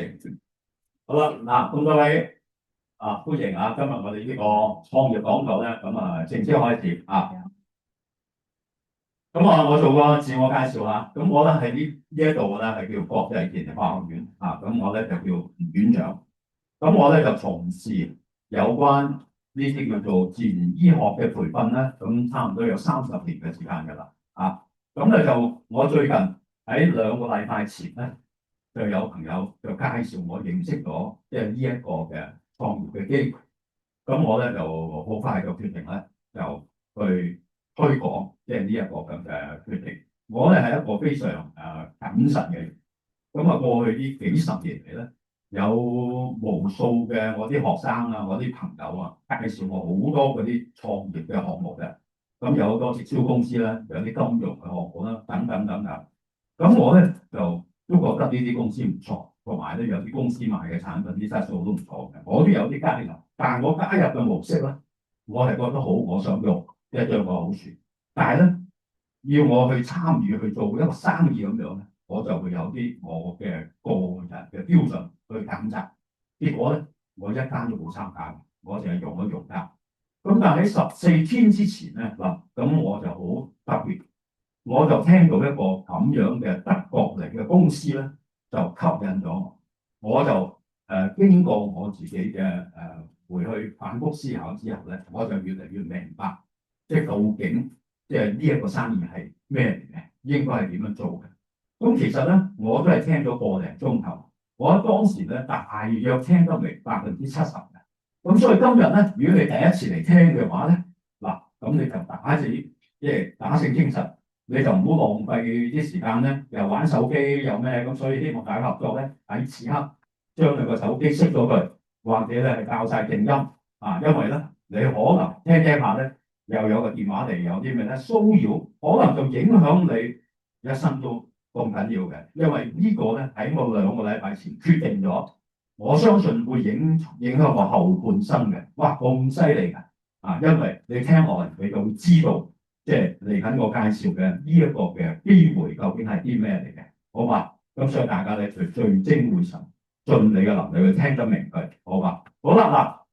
OK，好啦，嗱，咁多位歡迎啊！今日我哋呢個創業講座咧，正式開始啊！我做個自我介紹啦。我咧喺呢一度咧係叫國際電力化學院啊。我咧就叫吳院長。我咧就從事有關呢啲叫做自然醫學嘅培訓咧，差唔多有30年嘅時間㗎啦。我最近喺2個禮拜前咧，就有朋友就介紹我認識咗呢一個嘅創業嘅機會。我咧就好快就決定咧，就去推廣呢一個咁嘅決定。我咧係一個非常謹慎嘅人。過去呢幾十年嚟咧，有無數嘅我啲學生啊，我啲朋友啊，介紹我好多嗰啲創業嘅項目嘅。有好多直銷公司啦，有啲金融嘅項目啦，等等等等。我咧就都覺得呢啲公司唔錯，同埋咧有啲公司賣嘅產品啲質素都唔錯嘅。我都有啲加入，但係我加入嘅模式咧，我係覺得好，我想用一樣個好處。但係咧，要我去參與去做一個生意咁樣咧，我就會有啲我嘅個人嘅標準去揀擇。結果咧，我一間都冇參加，我淨係用咗用家。但係喺14天之前咧，我就好特別。我就聽到一個咁樣嘅德國嚟嘅公司咧，就吸引咗我。我就經過我自己嘅回去反覆思考之後咧，我就越嚟越明白，究竟呢一個生意係咩嚟嘅，應該係點樣做嘅。其實咧，我都係聽咗個零鐘頭，我當時咧大約聽得明70%嘅。所以今日咧，如果你第一次嚟聽嘅話咧，咁你就打醒精神。你就唔好浪費啲時間咧，又玩手機又咩咁，所以希望大家合作咧，喺此刻將你個手機熄咗佢，或者咧係校晒靜音啊，因為咧你可能聽下咧，又有個電話嚟，有啲咩咧騷擾，可能就影響你一生都咁緊要嘅。因為呢個咧喺我2個禮拜前決定咗，我相信會影響我後半生嘅。哇，咁犀利㗎啊！因為你聽落嚟，你就會知道。嚟緊我介紹嘅呢一個嘅機會究竟係啲咩嚟嘅？好嘛？所以大家咧就聚精會神，盡你嘅能力去聽得明佢，好嘛？好啦，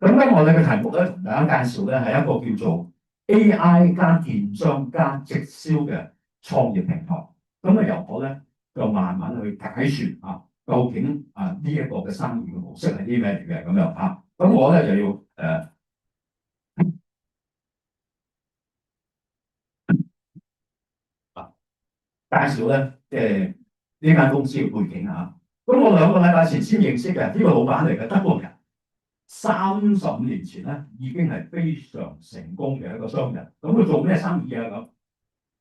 我哋嘅題目咧同大家介紹咧係一個叫做 AI 加電商加直銷嘅創業平台。由我咧就慢慢去解説究竟呢一個嘅生意嘅模式係啲咩嚟嘅咁樣啊？我咧就要介紹咧，呢間公司嘅背景嚇。我2個禮拜前先認識嘅呢個老闆嚟嘅德國人，35年前咧已經係非常成功嘅一個商人。佢做咩生意啊？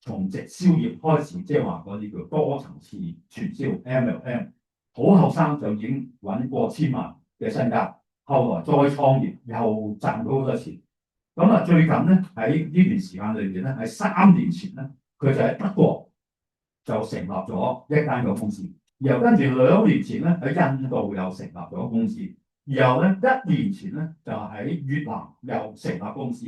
從直銷業開始，即係話嗰啲叫多層次傳銷 MLM， 好後生就已經揾過千萬嘅身家，後來再創業又賺到好多錢。最近咧喺呢段時間裏邊咧，喺3年前咧，佢就喺德國就成立咗一間嘅公司，然後跟住2年前咧喺印度又成立咗公司，然後咧1年前咧就喺越南又成立公司。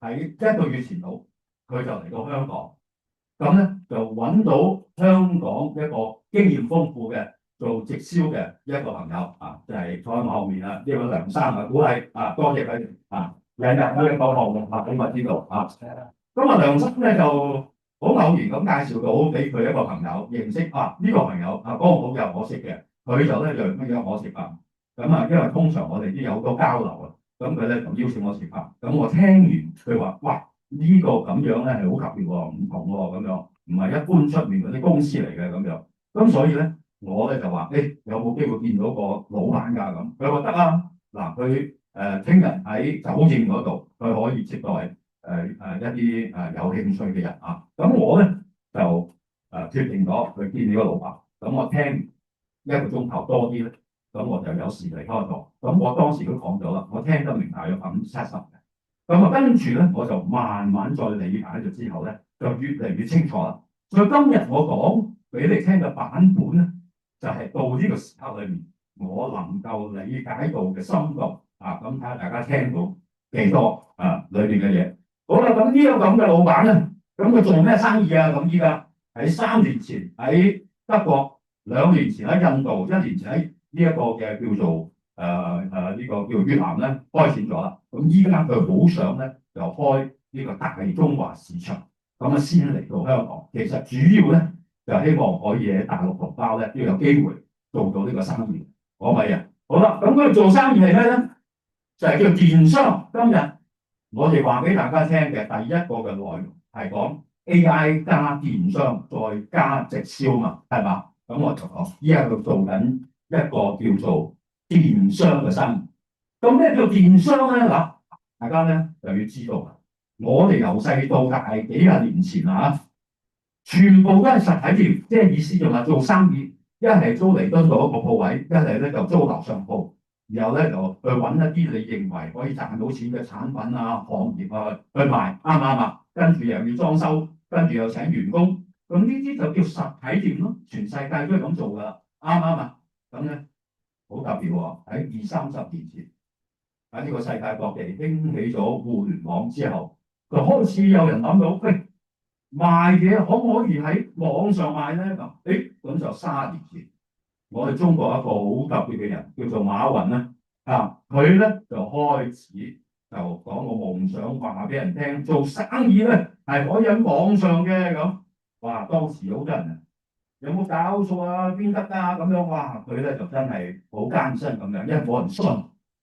喺1個月前度，佢就嚟到香港，就揾到香港一個經驗豐富嘅做直銷嘅一個朋友就係坐喺我後面呢位梁生鼓勵多謝佢引入呢一個項目俾我知道梁生咧就好偶然咁介紹到俾佢一個朋友認識呢個朋友剛好有我識嘅，佢就咧就約我食飯。因為通常我哋都有好多交流佢咧就邀請我食飯。我聽完佢話，哇！呢個咁樣咧係好特別喎，唔同喎咁樣，唔係一般出面嗰啲公司嚟嘅咁樣。所以咧我咧就話，有冇機會見到個老闆㗎咁？佢話得啊，佢聽日喺酒店嗰度，佢可以接待一啲有興趣嘅人我咧就決定咗去見呢個老闆。我聽1個鐘頭多啲咧，我就有時離開度。我當時都講咗啦，我聽得明大約70%嘅。跟住咧，我就慢慢再理解咗之後咧，就越嚟越清楚啦。所以今日我講俾你聽嘅版本咧，就係到呢個時刻裏面，我能夠理解到嘅深度睇下大家聽到幾多裏邊嘅嘢。好啦，呢個咁嘅老闆咧，佢做咩生意啊？依家喺3年前喺德國，2年前喺印度，1年前喺呢一個嘅叫做呢個叫越南咧開展咗啦。咁依家佢好想咧就開呢個大中華市場，咁啊先嚟到香港。其實主要咧就希望可以喺大陸同胞咧都有機會做到呢個生意。講咪啊？好啦，咁佢做生意係咩咧？就係叫電商。今日我哋話俾大家聽嘅第一個嘅內容係講 AI 加電商再加直銷嘛，係嘛？咁我就講依家佢做緊一個叫做電商嘅生意。咁咩叫電商咧？嗱，大家咧就要知道，我哋由細到大幾廿年前啊，全部都係實體店，即係意思就係做生意，一係租彌敦道一個鋪位，一係咧就租樓上鋪。然後咧就去揾一啲你認為可以賺到錢嘅產品啊、行業啊去賣，啱唔啱啊？跟住又要裝修，跟住又請員工，咁呢啲就叫實體店咯。全世界都係咁做噶啦，啱唔啱啊？咁咧好特別喎，喺20-30年前喺呢個世界各地興起咗互聯網之後，就開始有人諗到，喂，賣嘢可唔可以喺網上賣咧？咁就30年前。我哋中國一個好特別嘅人叫做馬雲咧，佢咧就開始就講個夢想，話俾人聽，做生意咧係可以喺網上嘅咁。哇！當時好多人有冇搞錯啊？邊得啊？咁樣哇！佢咧就真係好艱辛咁樣，因為冇人信，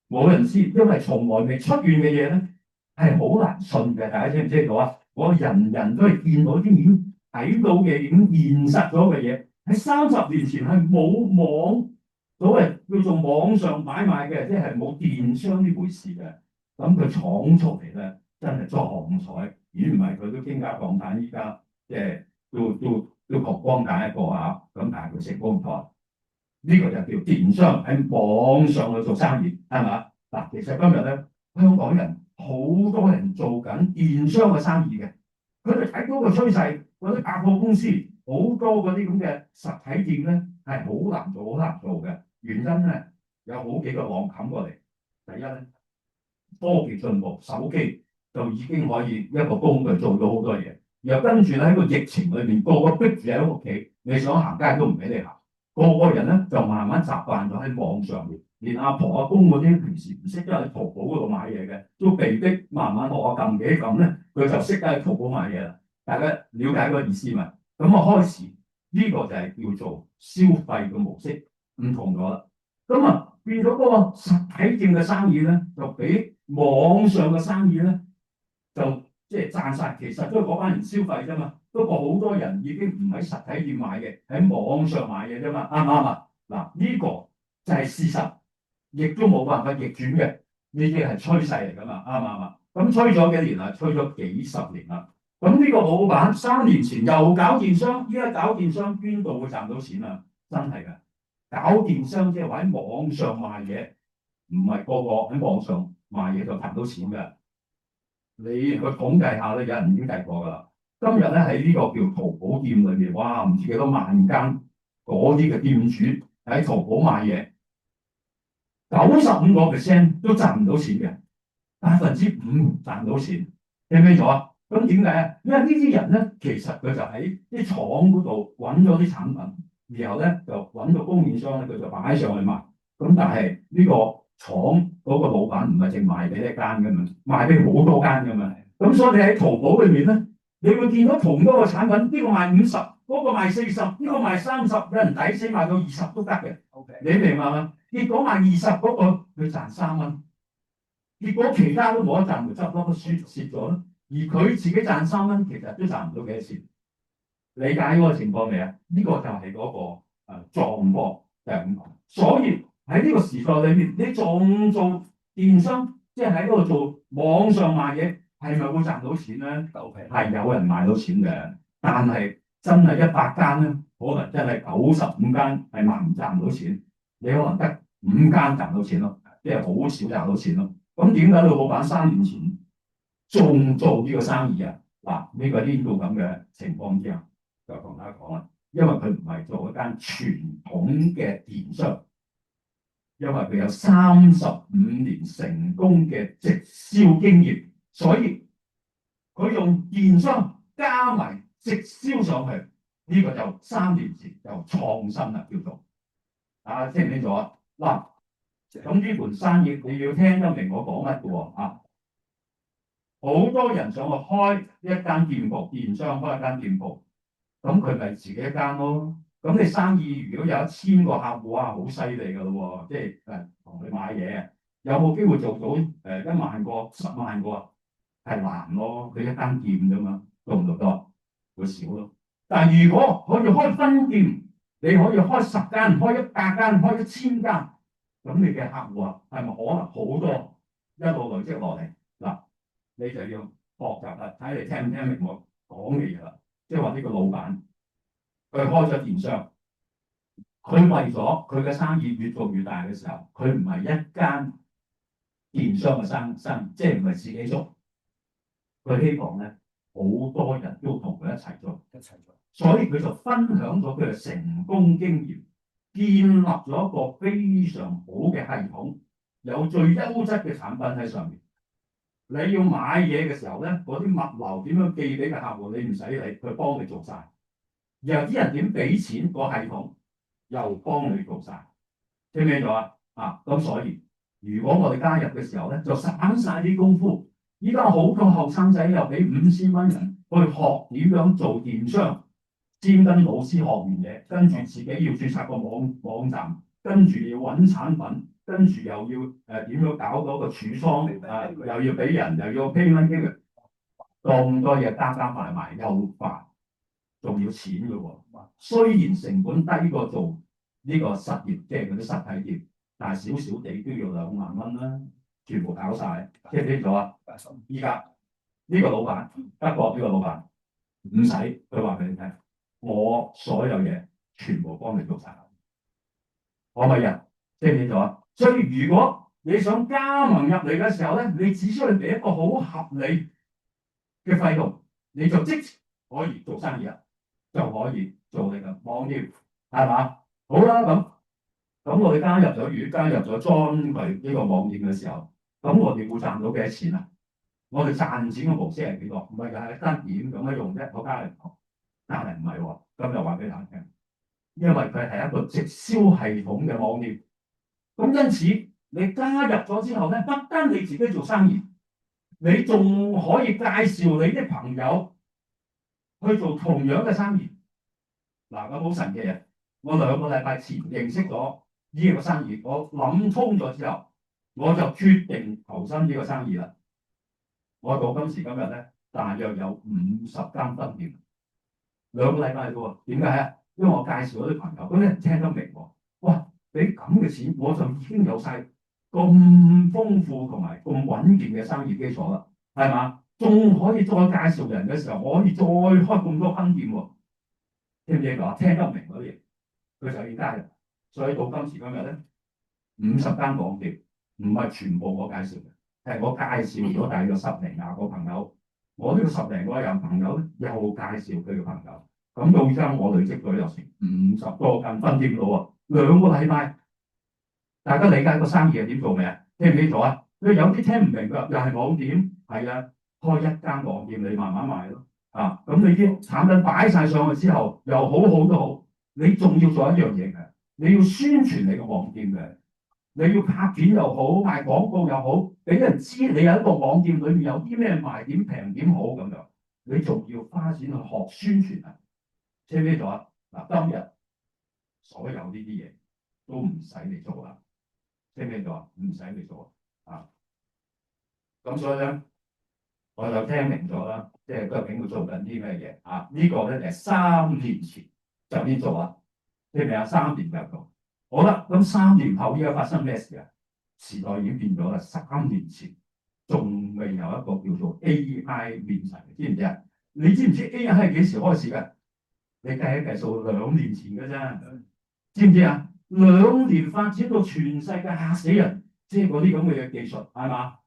冇人知，因為從來未出現嘅嘢咧係好難信嘅。大家知唔知道啊？我人人都係見到啲已經睇到嘅已經現實咗嘅嘢。喺30年前係冇網，所謂叫做網上買賣嘅，即係冇電商呢回事嘅。咁佢闖出嚟咧，真係壯彩。如果唔係，佢都傾家蕩產，依家即係都窮光蛋一個嚇。咁但係佢成功咗，呢個就叫電商喺網上去做生意，係嘛？嗱，其實今日咧，香港人好多人做緊電商嘅生意嘅，佢哋睇到個趨勢，嗰啲百貨公司。好多嗰啲咁嘅實體店咧係好難做，好難做嘅。原因咧有好幾個浪冚過嚟。第一咧，科技進步，手機就已經可以一個工具做到好多嘢。然後跟住咧喺個疫情裏面，個個逼住喺屋企，你想行街都唔俾你行。個個人咧就慢慢習慣咗喺網上面，連阿婆阿公嗰啲平時唔識得喺淘寶嗰度買嘢嘅，都被逼慢慢學我撳幾撳咧，佢就識得喺淘寶買嘢啦。大家了解個意思嘛？咁開始呢個就係叫做消費嘅模式唔同咗啦。咁變咗嗰個實體店嘅生意咧，就比網上嘅生意咧就即係賺晒。其實都係嗰班人消費啫嘛。不過好多人已經唔喺實體店買嘅，喺網上買嘅啫嘛。啱唔啱啊？嗱，呢個就係事實，亦都冇辦法逆轉嘅。呢啲係趨勢嚟㗎嘛。啱唔啱啊？咁吹咗幾年啦，吹咗幾十年啦。咁呢個老闆3年前又搞電商，依家搞電商邊度會賺到錢啊？真係㗎，搞電商即係話喺網上賣嘢，唔係個個喺網上賣嘢就賺到錢㗎。你去統計下咧，有人已經計過㗎啦。今日咧喺呢個叫淘寶店裏面，哇，唔知幾多萬間嗰啲嘅店主喺淘寶賣嘢，95% 都賺唔到錢嘅，5%賺到錢，聽唔清楚啊？咁點解啊？因為呢啲人咧，其實佢就喺啲廠嗰度揾咗啲產品，然後咧就揾個供應商咧，佢就擺上去賣。咁但係呢個廠嗰個老闆唔係淨賣俾一間㗎嘛，賣俾好多間㗎嘛。咁所以你喺淘寶裏面咧，你會見到同一個產品，呢個賣50，嗰個賣40，呢個賣30，有人抵死賣到20都得嘅。Okay. 你明白嗎？結果賣20嗰個佢賺3蚊，結果其他都冇得賺，就執多都蝕咗咯。而佢自己賺3蚊，其實都賺唔到幾多錢。理解嗰個情況未啊？呢個就係嗰個狀況就係咁講。所以喺呢個時代裏面，你仲做電商，即係喺嗰度做網上賣嘢，係咪會賺到錢咧？係有人賣到錢嘅，但係真係100間咧，可能真係95間係唔賺到錢。你可能得5間賺到錢咯，即係好少賺到錢咯。咁點解老闆3年前仲做呢個生意啊？嗱，呢個呢度咁嘅情況之下，就同大家講啦。因為佢唔係做一間傳統嘅電商，因為佢有35年成功嘅直銷經驗，所以佢用電商加埋直銷上去，呢、個就3年前就創新啦，叫做聽唔清楚啊？嗱，咁呢盤生意你要聽得明我講乜嘅喎啊？好多人想去開一間店鋪，電商開一間店鋪，咁佢咪自己一間咯。咁你生意如果有1000個客戶啊，好犀利㗎咯喎！即係同你買嘢，有冇機會做到1萬個、10萬個啊？係難咯，佢一間店啫嘛，做唔做到？會少咯。但係如果可以開分店，你可以開10間、開100間、開1000間，咁你嘅客戶啊，係咪可能好多一路累積落嚟？嗱，你就要學習啦，睇你聽唔聽明我講嘅嘢啦。即係話呢個老闆，佢開咗電商，佢為咗佢嘅生意越做越大嘅時候，佢唔係一間電商嘅生意，即係唔係自己做，佢希望咧好多人都同佢一齊做，所以佢就分享咗佢嘅成功經驗，建立咗一個非常好嘅系統，有最優質嘅產品喺上面。你要買嘢嘅時候咧，嗰啲物流點樣寄俾個客戶，你唔使理，佢幫你做晒。然後啲人點俾錢，個系統又幫你做晒，聽唔聽到啊？咁所以如果我哋加入嘅時候咧，就省晒啲功夫。依家好多後生仔又俾5000蚊人去學點樣做電商，先跟老師學完嘢，跟住自己要註冊個網站，跟住要揾產品，跟住又要點樣搞嗰個儲倉又要俾人，又要 payment 機嘅，咁多嘢加埋埋又煩，仲要錢嘅喎。雖然成本低過做呢個實業，即係嗰啲實體店，但係少少地都要2萬蚊啦，全部搞晒，聽唔聽咗啊？依家呢個老闆，德國呢個老闆唔使，佢話俾你聽，我所有嘢全部幫你做晒，可唔可以啊？聽唔聽咗啊？所以如果你想加盟入嚟嘅時候咧，你只需要俾一個好合理嘅費用，你就即時可以做生意啦，就可以做你嘅網店，係嘛？好啦，咁我哋加入咗，如果加入咗裝佢呢個網店嘅時候，咁我哋會賺到幾多錢啊？我哋賺錢嘅模式係幾多？唔係就係單點咁樣用啫，我加嚟唔同，但係唔係喎。咁就話俾大家聽，因為佢係一個直銷系統嘅網店，咁因此你加入咗之後咧，不單你自己做生意，你仲可以介紹你啲朋友去做同樣嘅生意。嗱，咁好神奇啊！我2個禮拜前認識咗呢個生意，我諗通咗之後，我就決定投身呢個生意啦。我到今時今日咧，大約有50間分店，2個禮拜啫喎。點解啊？因為我介紹嗰啲朋友，嗰啲人聽得明喎。哇！俾咁嘅錢，我就已經有晒咁豐富同埋咁穩健嘅生意基礎啦，係嘛？仲可以再介紹人嘅時候，我可以再開咁多分店喎。聽唔聽到啊？聽得明嗰啲嘢，佢就要加入。所以到今時今日咧，50間網店唔係全部我介紹嘅。係我介紹咗大約10零20個朋友，我呢個10零個人朋友咧，又介紹佢嘅朋友，咁到而家我累積咗有成50多間分店到喎，2個禮拜，大家理解個生意係點做未啊？聽唔清楚啊？佢有啲聽唔明㗎，又係網店，係啊，開一間網店你慢慢賣咯，咁你啲產品擺晒上去之後，又好好都好，你仲要做一樣嘢嘅，你要宣傳你個網店嘅。你要拍片又好，賣廣告又好，俾人知你有一個網店裏面有啲咩賣點平點好咁樣，你仲要花錢去學宣傳啊？聽唔聽到啊？嗱，今日所有呢啲嘢都唔使你做啦，聽唔聽到啊？唔使你做啊！咁所以咧，我就聽明咗啦，即係究竟佢做緊啲咩嘢啊？呢個咧就係3年前就先做啦，聽唔明啊？3年就做。好啦，咁3年後依家發生咩事啊？時代已經變咗啦。3年前仲未有一個叫做 AI 面世，知唔知啊？你知唔知 AI 係幾時開始㗎？你計一計數，2年前㗎啫，知唔知啊？2年發展到全世界嚇死人，即係嗰啲咁嘅技術係嘛？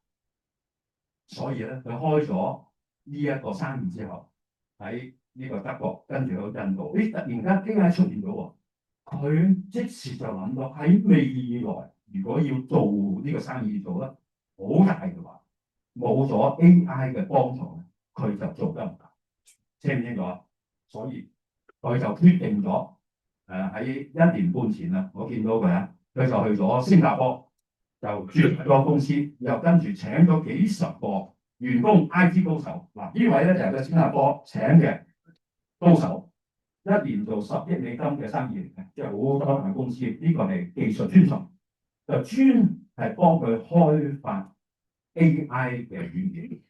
所以咧，佢開咗呢一個生意之後，喺呢個德國跟住去印度，突然間 AI 出現咗喎。佢即時就諗到喺未來，如果要做呢個生意做得好大嘅話，冇咗 AI 嘅幫助咧，佢就做得唔大。聽唔清楚啊？所以佢就決定咗喺1年半前啦，我見到佢啊，佢就去咗新加坡，就轉個公司，又跟住請咗幾十個員工 IT 高手。嗱，呢位咧就係個新加坡請嘅高手，一年做10億美金嘅生意嚟嘅，即係好多大公司。呢個係技術專才，就專係幫佢開發 AI 嘅軟件。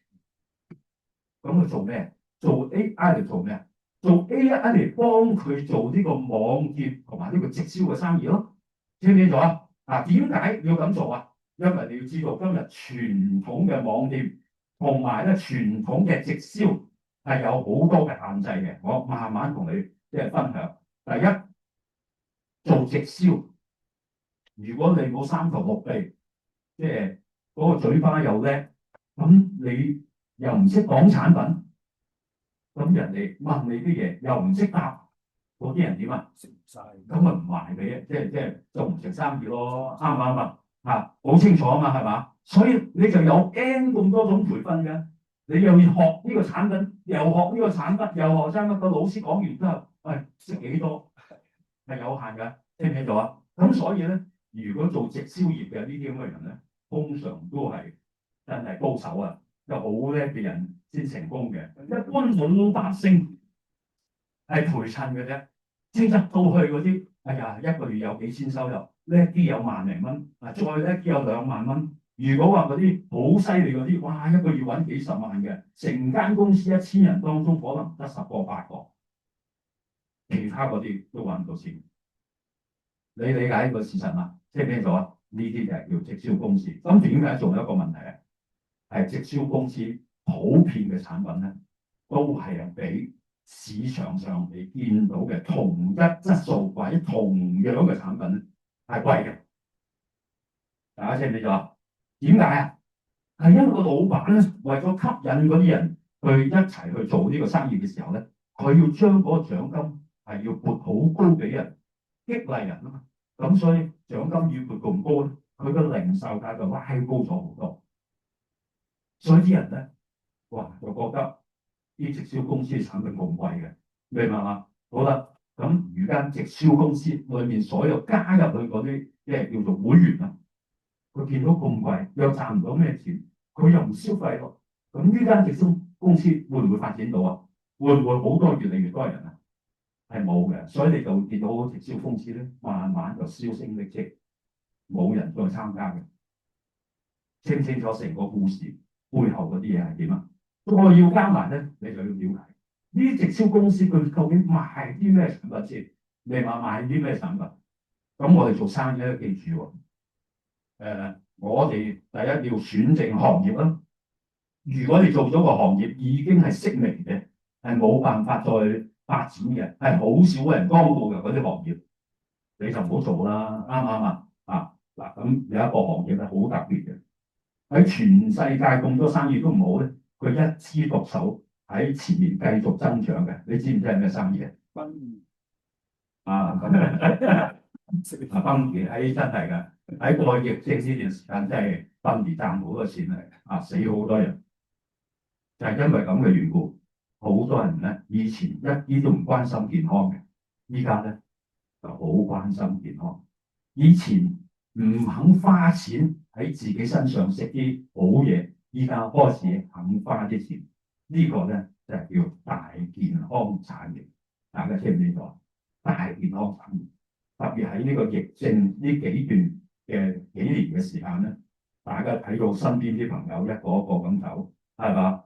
咁佢做咩？做 AI 嚟做咩？做 AI 嚟幫佢做呢個網頁同埋呢個直銷嘅生意咯。聽唔聽到啊？啊，點解要咁做啊？因為你要知道今日傳統嘅網店同埋咧傳統嘅直銷係有好多嘅限制嘅。我慢慢同你即係分享。第一，做直銷，如果你冇三頭六臂，即係嗰個嘴巴又叻，咁你又唔識講產品，咁人哋問你啲嘢又唔識答，嗰啲人點啊？食唔晒，咁咪唔賣俾啊！即係做唔成生意咯，啱唔啱啊？嚇，好清楚啊嘛，係嘛？所以你就有 N 咁多種培訓嘅，你又要學呢個產品，又學呢個產品，又學生個老師講完之後，喂，識幾多係有限㗎，聽唔聽到啊？咁所以咧，如果做直銷業嘅呢啲咁嘅人咧，通常都係真係高手啊！有好叻嘅人先成功嘅，一般老百姓係陪襯嘅啫。即入到去嗰啲，哎呀，一個月有幾千收入，叻啲有萬零蚊，啊，再叻啲有2萬蚊。如果話嗰啲好犀利嗰啲，哇，一個月揾幾十萬嘅，成間公司1000人當中可能得10個8個，其他嗰啲都揾唔到錢。你理解呢個事實嘛？即係咩咗啊？呢啲就係叫直銷公司。咁點解仲有一個問題啊？係直銷公司普遍嘅產品咧，都係比市場上你見到嘅同一質素或者同樣嘅產品咧係貴嘅。大家知唔知咗？點解啊？係因為個老闆咧，為咗吸引嗰啲人去一齊去做呢個生意嘅時候咧，佢要將嗰個獎金係要撥好高俾人，激勵人啊嘛。咁所以獎金要撥咁高咧，佢個零售價就拉高咗好多。所以啲人咧，哇，就覺得啲直銷公司嘅產品咁貴嘅，明白嘛？好啦，咁而家直銷公司裏面所有加入去嗰啲，即係叫做會員啊，佢見到咁貴，又賺唔到咩錢，佢又唔消費咯。咁呢間直銷公司會唔會發展到啊？會唔會好多越嚟越多人啊？係冇嘅，所以你就會見到直銷公司咧，慢慢就銷聲匿跡，冇人再參加嘅。清唔清楚成個故事背後嗰啲嘢係點啊？再要加埋咧，你就要了解呢啲直銷公司佢究竟賣啲咩產品先？你話賣啲咩產品？咁我哋做生意咧，記住喎。我哋第一要選正行業啦。如果你做咗個行業已經係式微嘅，係冇辦法再發展嘅，係好少人光顧嘅嗰啲行業，你就唔好做啦，啱唔啱啊？啊嗱，咁有一個行業係好特別嘅，喺全世界咁多生意都唔好咧，佢一枝獨秀喺前面繼續增長嘅，你知唔知係咩生意啊？殯儀啊，殯儀係真係㗎，喺過去疫症呢段時間真係殯儀賺好多錢嚟，啊死好多人，就係因為咁嘅緣故，好多人咧以前一啲都唔關心健康嘅，依家咧就好關心健康。以前唔肯花錢喺自己身上食啲好嘢，依家開始肯花啲錢，呢個咧就係叫大健康產業。大家聽唔聽到？大健康產業，特別喺呢個疫症呢幾年嘅時間咧，大家睇到身邊啲朋友一個一個咁走，係嘛？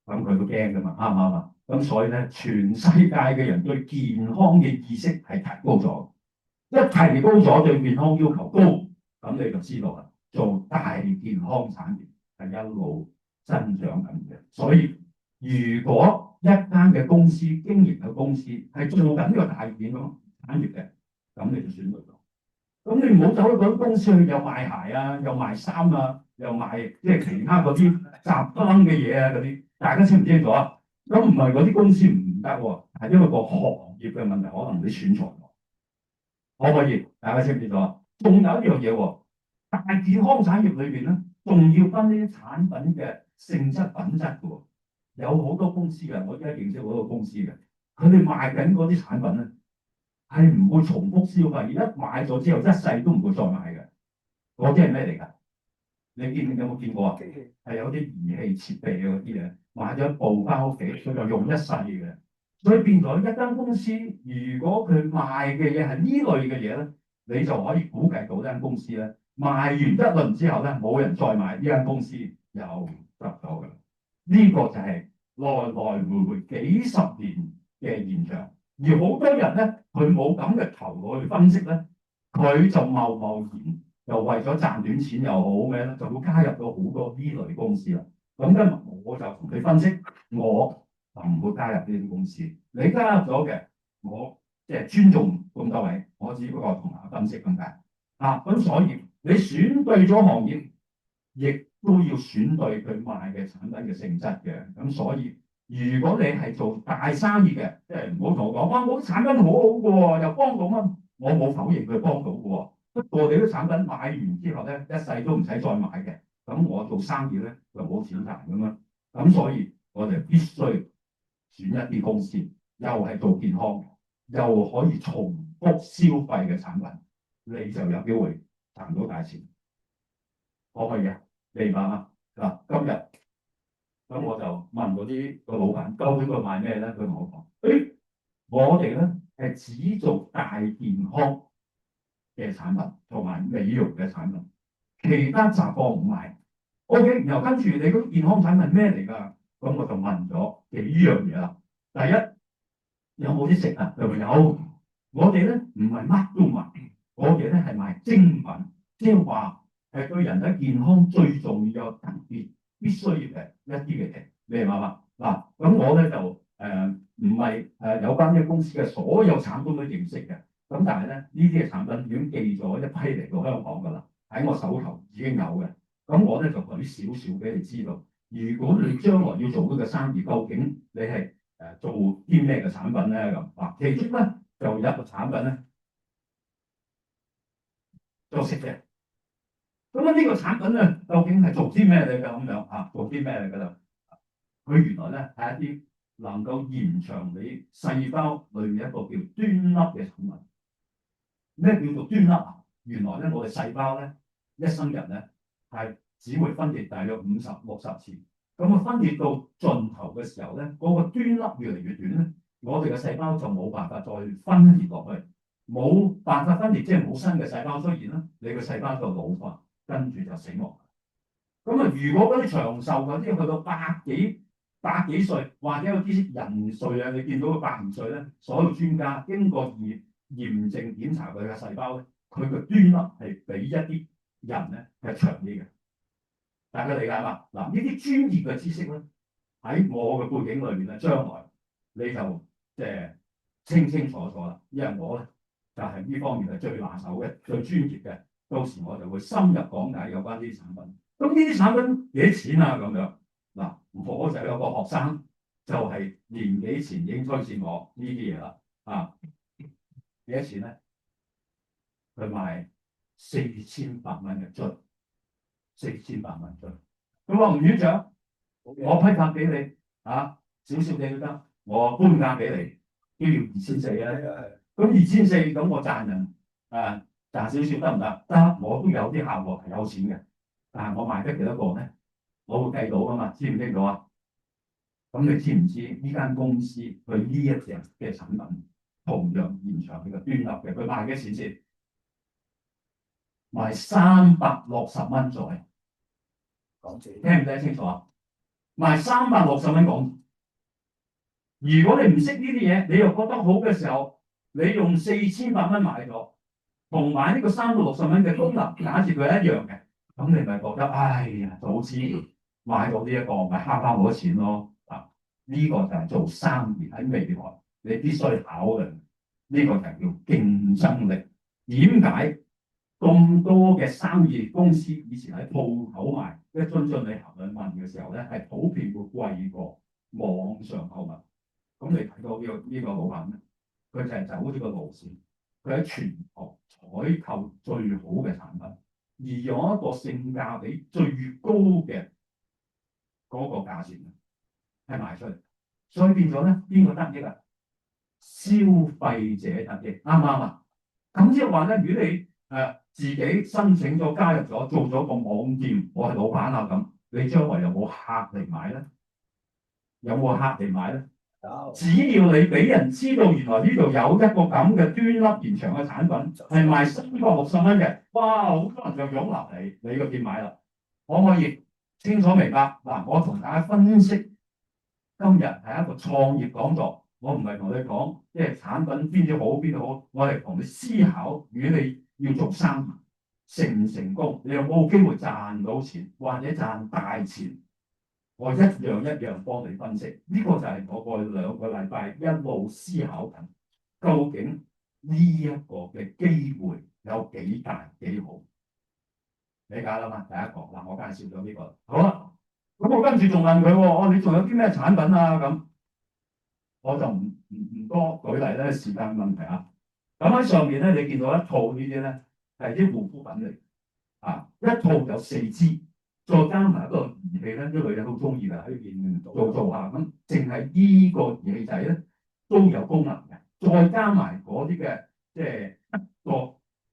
咁佢都驚噶嘛，啱唔啱啊？咁所以咧，全世界嘅人對健康嘅意識係提高咗，一提高咗對健康要求高，咁你就知道啦。做大健康產業係一路增長緊嘅，所以如果一間嘅公司經營嘅公司係做緊呢個大健康產業嘅，咁你就選對咗。咁你唔好走去嗰啲公司去又賣鞋啊，又賣衫啊，又賣即係其他嗰啲雜裝嘅嘢啊嗰啲。大家清唔清楚啊？咁唔係嗰啲公司唔得喎，係因為個行業嘅問題，可能你選錯咗，可唔可以？大家清唔清楚啊？仲有一樣嘢喎，大健康產業裏邊咧，仲要分呢啲產品嘅性質品質嘅喎。有好多公司嘅，我而家認識好多公司嘅，佢哋賣緊嗰啲產品咧係唔會重複消費，一買咗之後一世都唔會再買嘅。嗰啲係咩嚟㗎？你有冇見過啊？係有啲儀器設備嘅嗰啲嘢，買咗一部翻屋企，佢就用一世嘅。所以變咗一間公司，如果佢賣嘅嘢係呢類嘅嘢咧，你就可以估計到呢間公司咧賣完一輪之後咧，冇人再買，呢間公司又執咗㗎。呢個就係來來回回幾十年嘅現象。而好多人咧，佢冇咁嘅頭腦去分析咧，佢就貿貿然又為咗賺短錢又好咩咧，就會加入到好多呢類公司啦。咁今日我就同你分析，我就唔會加入呢啲公司。你加入咗嘅，我即係尊重咁多位，我只不過同大家分析咁解。咁所以你選對咗行業，亦都要選對佢賣嘅產品嘅性質嘅。咁所以如果你係做大生意嘅，即係唔好同我講，哇！我啲產品好好嘅喎，又幫到乜？我冇否認佢幫到嘅喎。不過我哋啲產品買完之後咧，一世都唔使再買嘅。咁我做生意咧就冇錢賺咁樣。咁所以我哋必須選一啲公司，又係做健康，又可以重複消費嘅產品，你就有機會賺到大錢。可唔可以啊？明白嗎？嗱，今日咁我就問嗰啲個老闆，究竟佢賣咩咧？佢同我講：誒，我哋咧係只做大健康嘅產品同埋美容嘅產品，其他雜貨唔賣。OK，然後跟住你嗰啲健康產品咩嚟㗎？咁我就問咗幾樣嘢啦。第一，有冇啲食啊？佢話有。我哋咧唔係乜都賣，我哋咧係賣精品，即係話係對人體健康最重要、特別必須要嘅一啲嘅嘢，你明白嘛？嗱，咁我咧就唔係有關呢個公司嘅所有產品都認識嘅，咁但係咧呢啲嘅產品已經寄咗一批嚟到香港㗎啦，喺我手頭已經有嘅。咁我咧就舉少少俾你知道，如果你將來要做呢個生意，究竟你係做啲咩嘅產品咧咁？嗱，其中咧就有一個產品咧做食嘅。咁呢個產品咧究竟係做啲咩嚟㗎？咁樣做啲咩嚟㗎啦？佢原來咧係一啲能夠延長你細胞裏面一個叫端粒嘅產品。咩叫做端粒啊？原來咧我哋細胞咧一生人咧係只會分裂大約50-60次。咁佢分裂到盡頭嘅時候咧，嗰個端粒越嚟越短咧，我哋嘅細胞就冇辦法再分裂落去，冇辦法分裂，即係冇新嘅細胞出現啦，你個細胞就老化，跟住就死亡。咁如果嗰啲長壽嗰啲去到百幾歲，或者有啲人歲啊，你見到佢100歲咧，所有專家經過驗證檢查佢嘅細胞咧，佢嘅端粒係比一啲人咧係長啲嘅。大家理解嘛？嗱，呢啲專業嘅知識咧，喺我嘅背景裏面咧，將來你就即係清清楚楚啦。因為我咧就係呢方面係最拿手嘅、最專業嘅。到時我就會深入講解有關呢啲產品。咁呢啲產品幾錢啊？咁樣嗱，我就有個學生就係年幾前已經推薦我呢啲嘢啦。幾多錢咧？佢賣4800蚊嘅樽。4800樽，佢話吳院長，我批發俾你少少地都得，我搬價俾你都要2400啊。咁2400咁我賺人賺少少得唔得？得，我都有啲客戶係有錢嘅，但係我賣得幾多個咧？我會計到噶嘛，知唔知道啊？咁你知唔知呢間公司佢呢一隻嘅產品同樣延長佢個端粒嘅，佢賣幾錢先？賣360蚊左右。港紙，聽唔聽得清楚啊？賣360蚊港紙。如果你唔識呢啲嘢，你又覺得好嘅時候，你用4800蚊買咗，同埋呢個360蚊嘅功能，假設佢係一樣嘅，咁你咪覺得，哎呀，早知買到呢一個，咪慳翻好多錢咯。呢個就係做生意喺未來，你必須考慮呢個就係叫競爭力。點解？咁多嘅生意公司以前喺鋪頭賣一樽樽，你行去問嘅時候咧，係普遍會貴過網上購物。咁你睇到呢個老闆咧，佢就係走呢個路線，佢喺全球採購最好嘅產品，而用一個性價比最高嘅嗰個價錢係賣出嚟，所以變咗咧邊個得益啊？消費者得益，啱唔啱啊？咁即係話咧，如果你自己申請咗加入咗做咗個網店，我係老闆啊咁，你將來有冇客嚟買咧？有冇客嚟買咧？只要你俾人知道原來呢度有一個咁嘅端粒延長嘅產品係賣360蚊嘅，哇！好多人就湧入嚟你個店買啦。可唔可以清楚明白？嗱，我同大家分析今日係一個創業講座，我唔係同你講即係產品邊啲好邊啲好，我係同你思考，如果你要做生意成唔成功，你有冇機會賺到錢或者賺大錢？我一樣一樣幫你分析，呢個就係我過去2個禮拜一路思考緊，究竟呢一個嘅機會有幾大幾好？理解啦嘛？第一個嗱，我介紹咗呢個，好啦，咁我跟住仲問佢喎，你仲有啲咩產品啊？咁我就唔多舉例咧，時間問題啊。咁喺上面咧，你見到一套呢啲咧係啲護膚品嚟，一套有4支。再加埋一個儀器咧，啲女人好中意㗎，喺邊做下咁，淨係呢個儀器仔咧都有功能嘅。再加埋嗰啲嘅即係個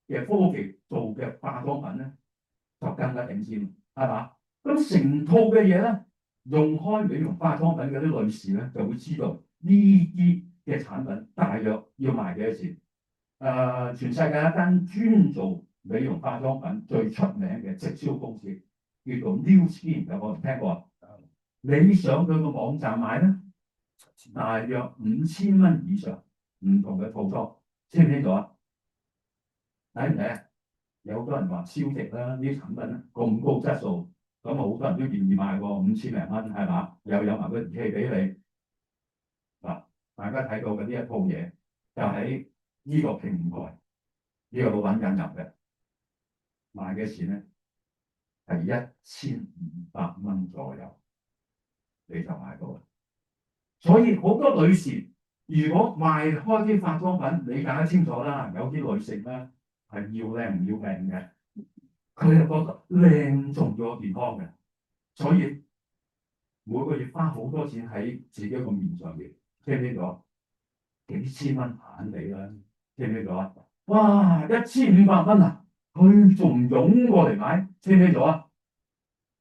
嘅科技做嘅化妝品咧，就更加頂尖，係嘛？咁成套嘅嘢咧，用開美容化妝品嗰啲女士咧，就會知道呢啲嘅產品大約要賣幾多錢。全世界一間專做美容化妝品最出名嘅直銷公司。叫做 Nu Skin， 有冇聽過啊？你上佢個網站買咧，大約5000蚊以上，唔同嘅套裝，清唔清楚啊？睇唔睇啊？有好多人話超值啦，呢啲產品咧咁高質素，咁啊好多人都願意買喎，5000零蚊係嘛？又有埋個儀器俾你嗱，大家睇到嘅呢一套嘢就喺呢個平台，呢個老闆引入嘅，賣嘅錢咧係1500蚊左右，你就買到啦。所以好多女士如果賣開啲化妝品，你搞得清楚啦。有啲女性咧係要靚唔要命嘅，佢就覺得靚重要過健康嘅，所以每個月花好多錢喺自己個面上面，聽唔聽到？幾千蚊閒地啦，聽唔聽到啊？哇，1500蚊啊！佢仲唔湧過嚟買？聽唔聽到啊？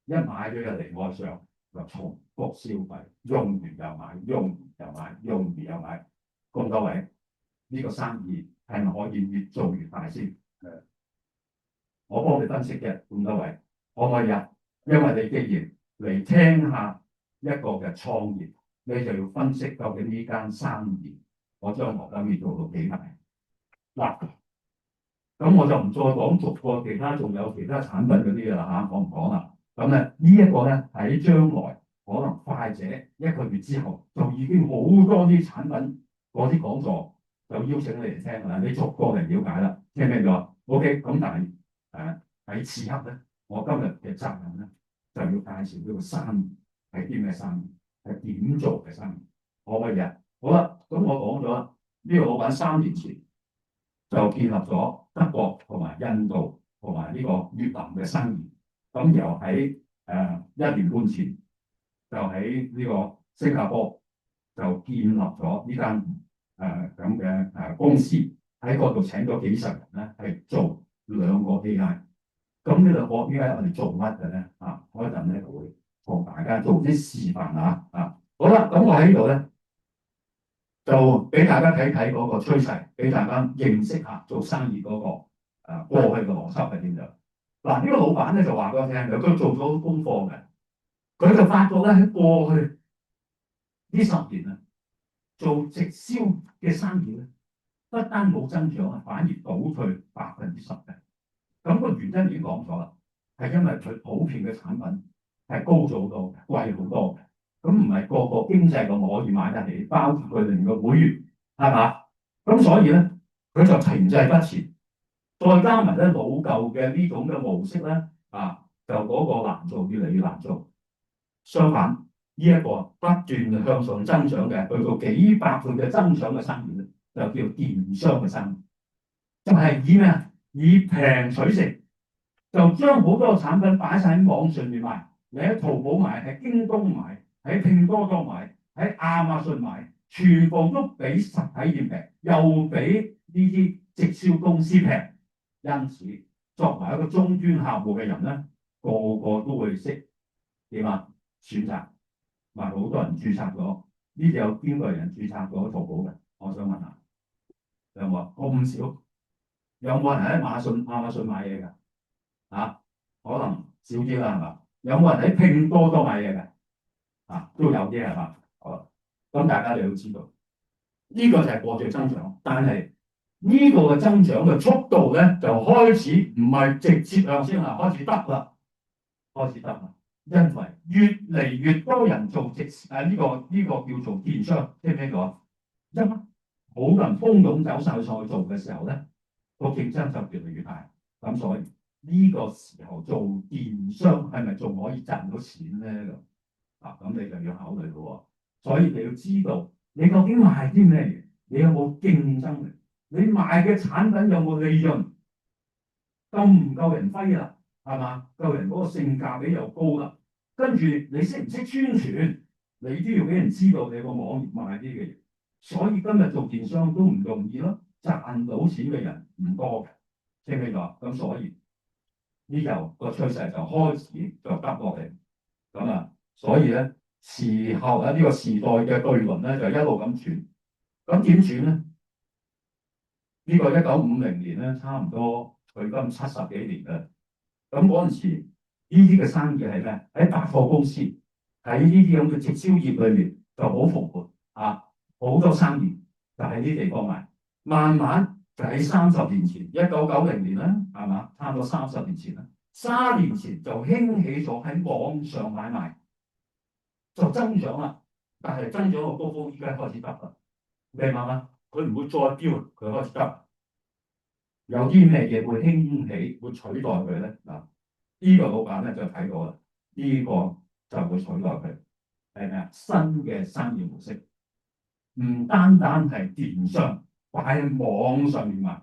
一買咗入嚟愛上就重複消費，用完又買，用完又買，用完又買。咁多位呢個生意係咪可以越做越大先？我幫你分析嘅咁多位，可唔可以啊？因為你既然嚟聽下一個嘅創業，你就要分析究竟呢間生意我將來可以做到幾大嗱。咁我就唔再講逐個其他，仲有其他產品嗰啲㗎啦嚇，講唔講啦？咁咧呢一個咧喺將來可能快者1個月之後，就已經好多啲產品嗰啲講座就邀請你嚟聽㗎啦，你逐個嚟了解啦，聽唔聽到？OK，咁但係喺此刻咧，我今日嘅責任咧就要介紹呢個生意係啲咩生意，係點做嘅生意，可唔可以啊？好啦，咁我講咗呢個老闆3年前就建立咗德國同埋印度同埋呢個越南嘅生意，咁又喺1年半前就喺呢個新加坡就建立咗呢間咁嘅公司，喺嗰度請咗幾十人咧，係做2個 AI。咁呢2個 AI 我哋做乜嘅咧？我一陣咧就會同大家做啲示範啊。好啦，咁我喺呢度咧。就俾大家睇睇嗰個趨勢，俾大家認識下做生意嗰個過去嘅邏輯係點樣。嗱，呢個老闆咧就話俾我聽，佢做咗功課嘅，佢就發覺咧喺過去呢10年啊，做直銷嘅生意咧，不單冇增長啊，反而倒退10%嘅。咁個原因已經講咗啦，係因為佢普遍嘅產品係高咗好多嘅，貴好多嘅。咁唔係個個經濟咁可以買得起，包括佢哋個會員係嘛？咁所以咧，佢就停滯不前。再加埋咧老舊嘅呢種嘅模式咧，就嗰個難做，越嚟越難做。相反，呢一個不斷向上增長嘅，去到幾百倍嘅增長嘅生意咧，就叫電商嘅生意。就係以咩啊？以平取勝，就將好多產品擺晒喺網上面賣，你喺淘寶買，喺京東買。喺拼多多買，喺亞馬遜買，全部都比實體店平，又比呢啲直銷公司平。因此，作為一個終端客戶嘅人咧，個個都會識點啊選擇。咪好多人註冊咗，呢度有邊個人註冊咗淘寶嘅？我想問下，有冇啊？咁少，有冇人喺亞馬遜買嘢㗎？啊，可能少啲啦，係嘛？有冇人喺拼多多買嘢㗎？啊，都有啲係嘛？好，咁大家你要知道，呢個就係過去增長，但係呢個嘅增長嘅速度咧，就開始唔係直接上升啦，開始得啦，開始得啦。因為越嚟越多人做呢個叫做電商，聽唔聽到啊？因為好多人蜂擁走晒去做嘅時候咧，個競爭就越嚟越大。咁所以呢個時候做電商係咪仲可以賺到錢咧？咁咁你就要考慮咯。所以你要知道你究竟賣啲咩嘢，你有冇競爭力，你賣嘅產品有冇利潤，夠唔夠人揮啦？係嘛？夠人嗰個性價比又高啦。跟住你識唔識宣傳，你都要俾人知道你個網頁賣啲嘅嘢。所以今日做電商都唔容易咯，賺到錢嘅人唔多嘅，聽唔聽到？咁所以呢就個趨勢就開始就急落嚟。咁所以咧時候呢個時代嘅對輪咧就一路咁轉。咁點轉咧？呢個1950年咧，差唔多距今70幾年嘅。咁嗰陣時，呢啲嘅生意係咩？喺百貨公司，喺呢啲咁嘅直銷業裏面就好蓬勃好多生意就喺呢啲地方賣。慢慢就喺30年前，1990年啦，係嘛？差唔多30年前啦，30年前就興起咗喺網上買賣，就增長啦。但係增長個高峰依家開始得啦，明白嗎？佢唔會再飆，佢開始得。有啲咩嘢會興起，會取代佢咧？呢個老闆咧就睇到啦，呢個就會取代佢係咩啊？新嘅生意模式，唔單單係電商擺喺網上面賣，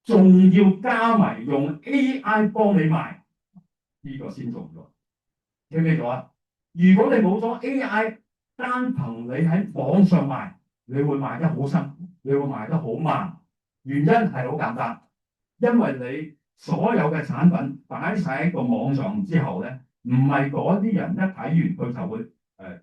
仲要加埋用 AI 幫你賣，呢個先重要。聽唔聽到啊？如果你冇咗 AI，單憑你喺網上賣，你會賣得好辛苦，你會賣得好慢。原因係好簡單，因為你所有嘅產品擺晒喺個網上之後咧，唔係嗰啲人一睇完佢就會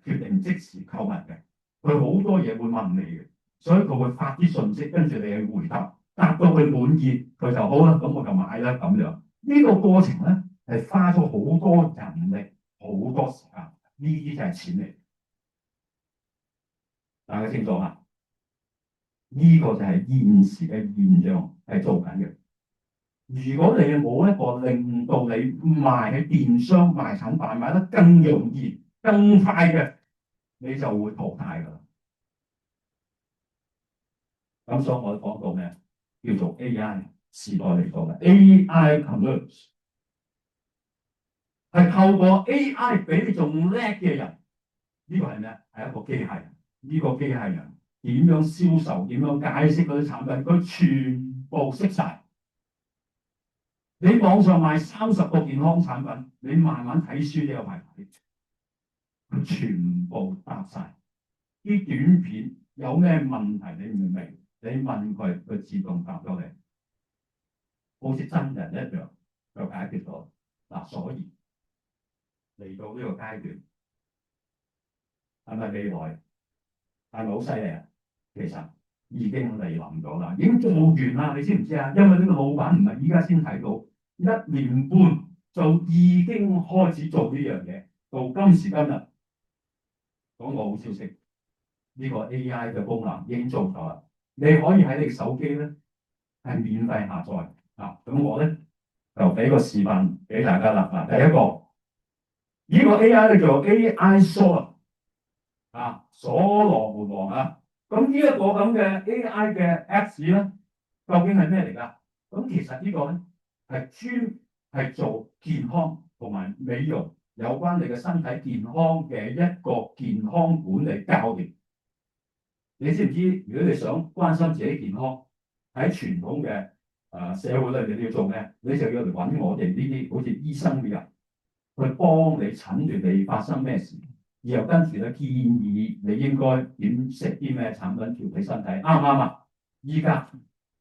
決定即時購物嘅，佢好多嘢會問你嘅，所以佢會發啲信息，跟住你去回答，答到佢滿意，佢就好啦，咁我就買啦咁樣。呢個過程咧係花咗好多人力、好多時間，呢啲就係錢嚟。大家清楚嘛？呢個就係現時嘅現象係做緊嘅。如果你冇一個令到你賣喺電商賣產品賣得更容易、更快嘅，你就會淘汰㗎啦。咁所以我講到咩？叫做 AI 時代嚟到嘅 AI commerce 係透過 AI 比你仲叻嘅人，呢個係咩？係一個機械人。呢個機械人點樣銷售、點樣解釋嗰啲產品，佢全部識晒。你網上賣30個健康產品，你慢慢睇書都有排睇，佢全部答晒。啲短片有咩問題你唔明，你問佢，佢自動答咗你，好似真人一樣就解決咗。所以嚟到呢個階段，係咪未來？係咪好犀利啊？其實已經嚟臨咗啦，已經做完啦。你知唔知啊？因為呢個老闆唔係依家先睇到，1年半就已經開始做呢樣嘢。到今時今日，講個好消息，呢個 AI 嘅功能已經做咗啦。你可以喺你手機咧係免費下載咁我咧就俾個示範俾大家啦。第一個呢個 AI 咧叫做 AI Sora 所羅門王啊。咁呢一個咁嘅 AI 嘅 Apps 咧，究竟係咩嚟㗎？咁其實呢個咧係專係做健康同埋美容有關你嘅身體健康嘅一個健康管理教練。你知唔知？如果你想關心自己健康，喺傳統嘅社會裏面你要做咩？你就要嚟揾我哋呢啲好似醫生嘅人去幫你診斷你發生咩事。然後跟住咧建議你應該點食啲咩產品調理身體，啱唔啱啊？依家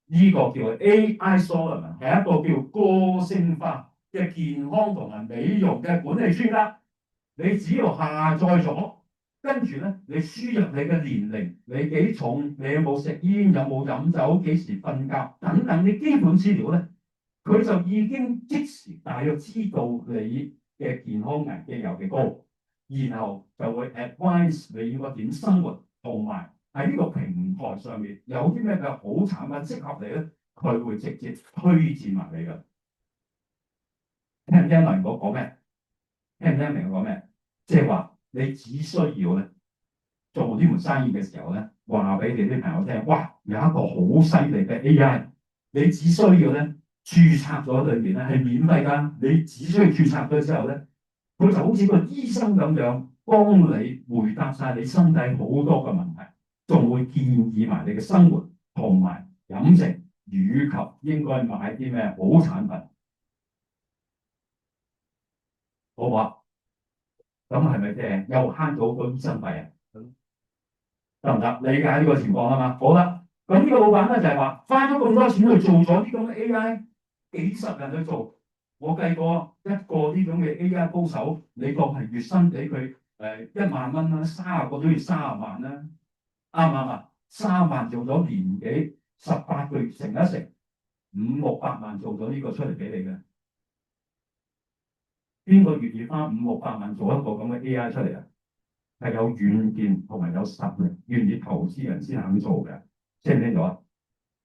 呢個叫 AI Solomon 係一個叫個性化嘅健康同埋美容嘅管理專家。你只要下載咗，跟住咧你輸入你嘅年齡，你幾重，你有冇食煙，有冇飲酒，幾時瞓覺等等啲基本資料咧，佢就已經即時大約知道你嘅健康危機有幾高，然後就會 advise 你應該點生活，同埋喺呢個平台上面有啲咩嘅好產品適合你咧，佢會直接推薦埋你㗎。聽唔聽明我講咩？聽唔聽明我講咩？即係話你只需要咧做呢門生意嘅時候咧，話俾你啲朋友聽，哇！有一個好犀利嘅 AI，你只需要咧註冊咗裏邊咧係免費㗎，你只需要註冊咗之後咧，佢就好似個醫生咁樣幫你回答晒你身體好多嘅問題，仲會建議埋你嘅生活同埋飲食，以及應該買啲咩好產品，好唔好啊？咁係咪正？又慳咗好多醫生費啊？得唔得？理解呢個情況啊嘛？好啦，咁呢個老闆咧就係話花咗咁多錢去做咗啲咁嘅 AI，幾十人去做，我計過一個呢種嘅 AI 高手，你當係月薪俾佢1萬蚊啦，30個都要30萬啦，啱唔啱啊？3萬做咗年幾18個月乘一乘，500-600萬做咗呢個出嚟俾你嘅，邊個願意花500-600萬做一個咁嘅 AI 出嚟啊？係有軟件同埋有實力，願意投資人先肯做嘅，聽唔聽到啊？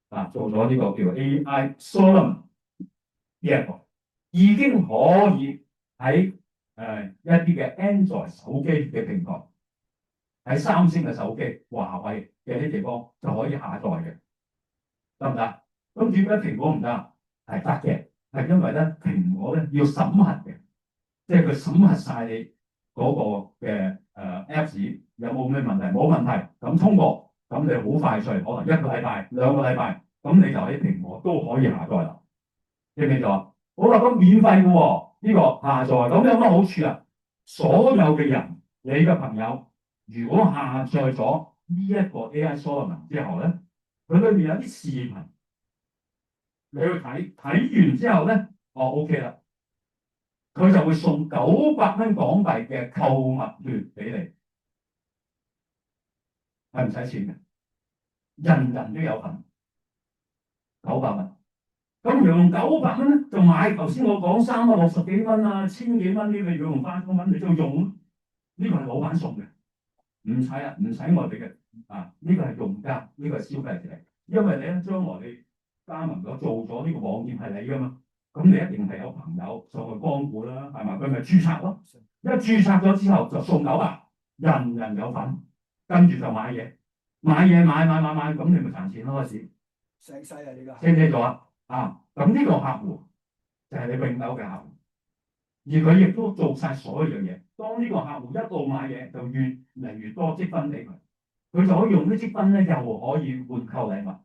嗱，做咗呢個叫 AI Solomon 呢一個，已經可以喺一啲嘅 Android 手機嘅平台，喺三星嘅手機、華為嘅啲地方就可以下載嘅，得唔得？咁點解蘋果唔得？係得嘅，係因為咧蘋果咧要審核嘅，即係佢審核晒你嗰個嘅Apps 有冇咩問題？冇問題，咁通過，咁你好快脆，可能1個禮拜、2個禮拜，咁你就喺蘋果都可以下載啦。記唔記得啊？好啦，咁免費嘅喎，呢個下載，咁有乜好處啊？所有嘅人，你嘅朋友，如果下載咗呢一個 AI Solomon 之後咧，佢裏面有啲視頻，你去睇，睇完之後咧，OK 啦。佢就會送900蚊港幣嘅購物券俾你，係唔使錢嘅，人人都有份。900蚊，咁用900蚊咧，就買頭先我講360幾蚊啊、1000幾蚊呢個用翻嗰蚊，你就用呢個係老闆送嘅，唔使啊，唔使我哋嘅啊，呢個係用家，呢個係消費者，因為你咧將來你加盟咗做咗呢個網店係你噶嘛。咁你一定係有朋友上去光顧啦，係嘛？佢咪註冊咯，一註冊咗之後就送900，人人有份，跟住就買嘢，買，咁你咪賺錢咯開始。成世啊！呢個聽唔聽到啊？咁呢個客戶就係你永久嘅客戶，而佢亦都做晒所有嘢。當呢個客戶一路買嘢，就越嚟越多積分俾佢，佢就可以用啲積分咧，又可以換購禮物。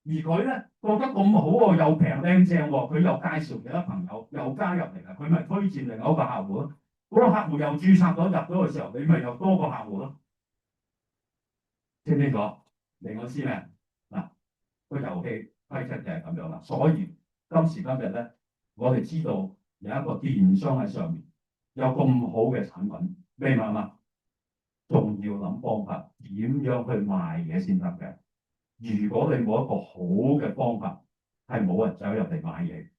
而佢咧覺得咁好喎，又平靚正喎，佢又介紹其他朋友又加入嚟啦，佢咪推薦另外一個客戶咯。嗰個客戶又註冊咗入咗嘅時候，你咪又多個客戶咯。清唔清楚？明我知咩？嗱，個遊戲規則就係咁樣啦。所以今時今日咧，我哋知道有一個電商喺上面有咁好嘅產品，明白嘛？仲要諗方法點樣去賣嘢先得嘅。如果你冇一個好嘅方法，係冇人走入嚟買嘢，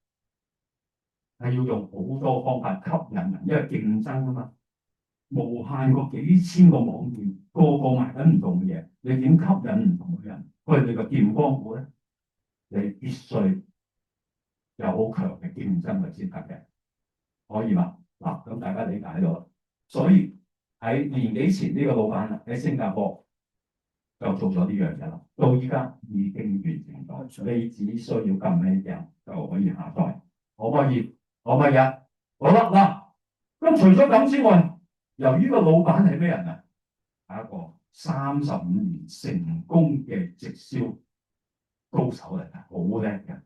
係要用好多方法吸引人，因為競爭啊嘛，無限個幾千個網店，個個賣緊唔同嘅嘢，你點吸引唔同嘅人去你個店光顧咧？你必須有好強嘅競爭力先得嘅，可以嘛？嗱，咁大家理解咗啦。所以喺年幾前呢個老闆喺新加坡就做咗呢樣嘢啦，到依家已經完成咗，你只需要撳呢隻就可以下載，可唔可以？可唔可以啊？好啦，嗱，咁除咗咁之外，由於個老闆係咩人啊？係一個35年成功嘅直銷高手嚟嘅，好叻嘅。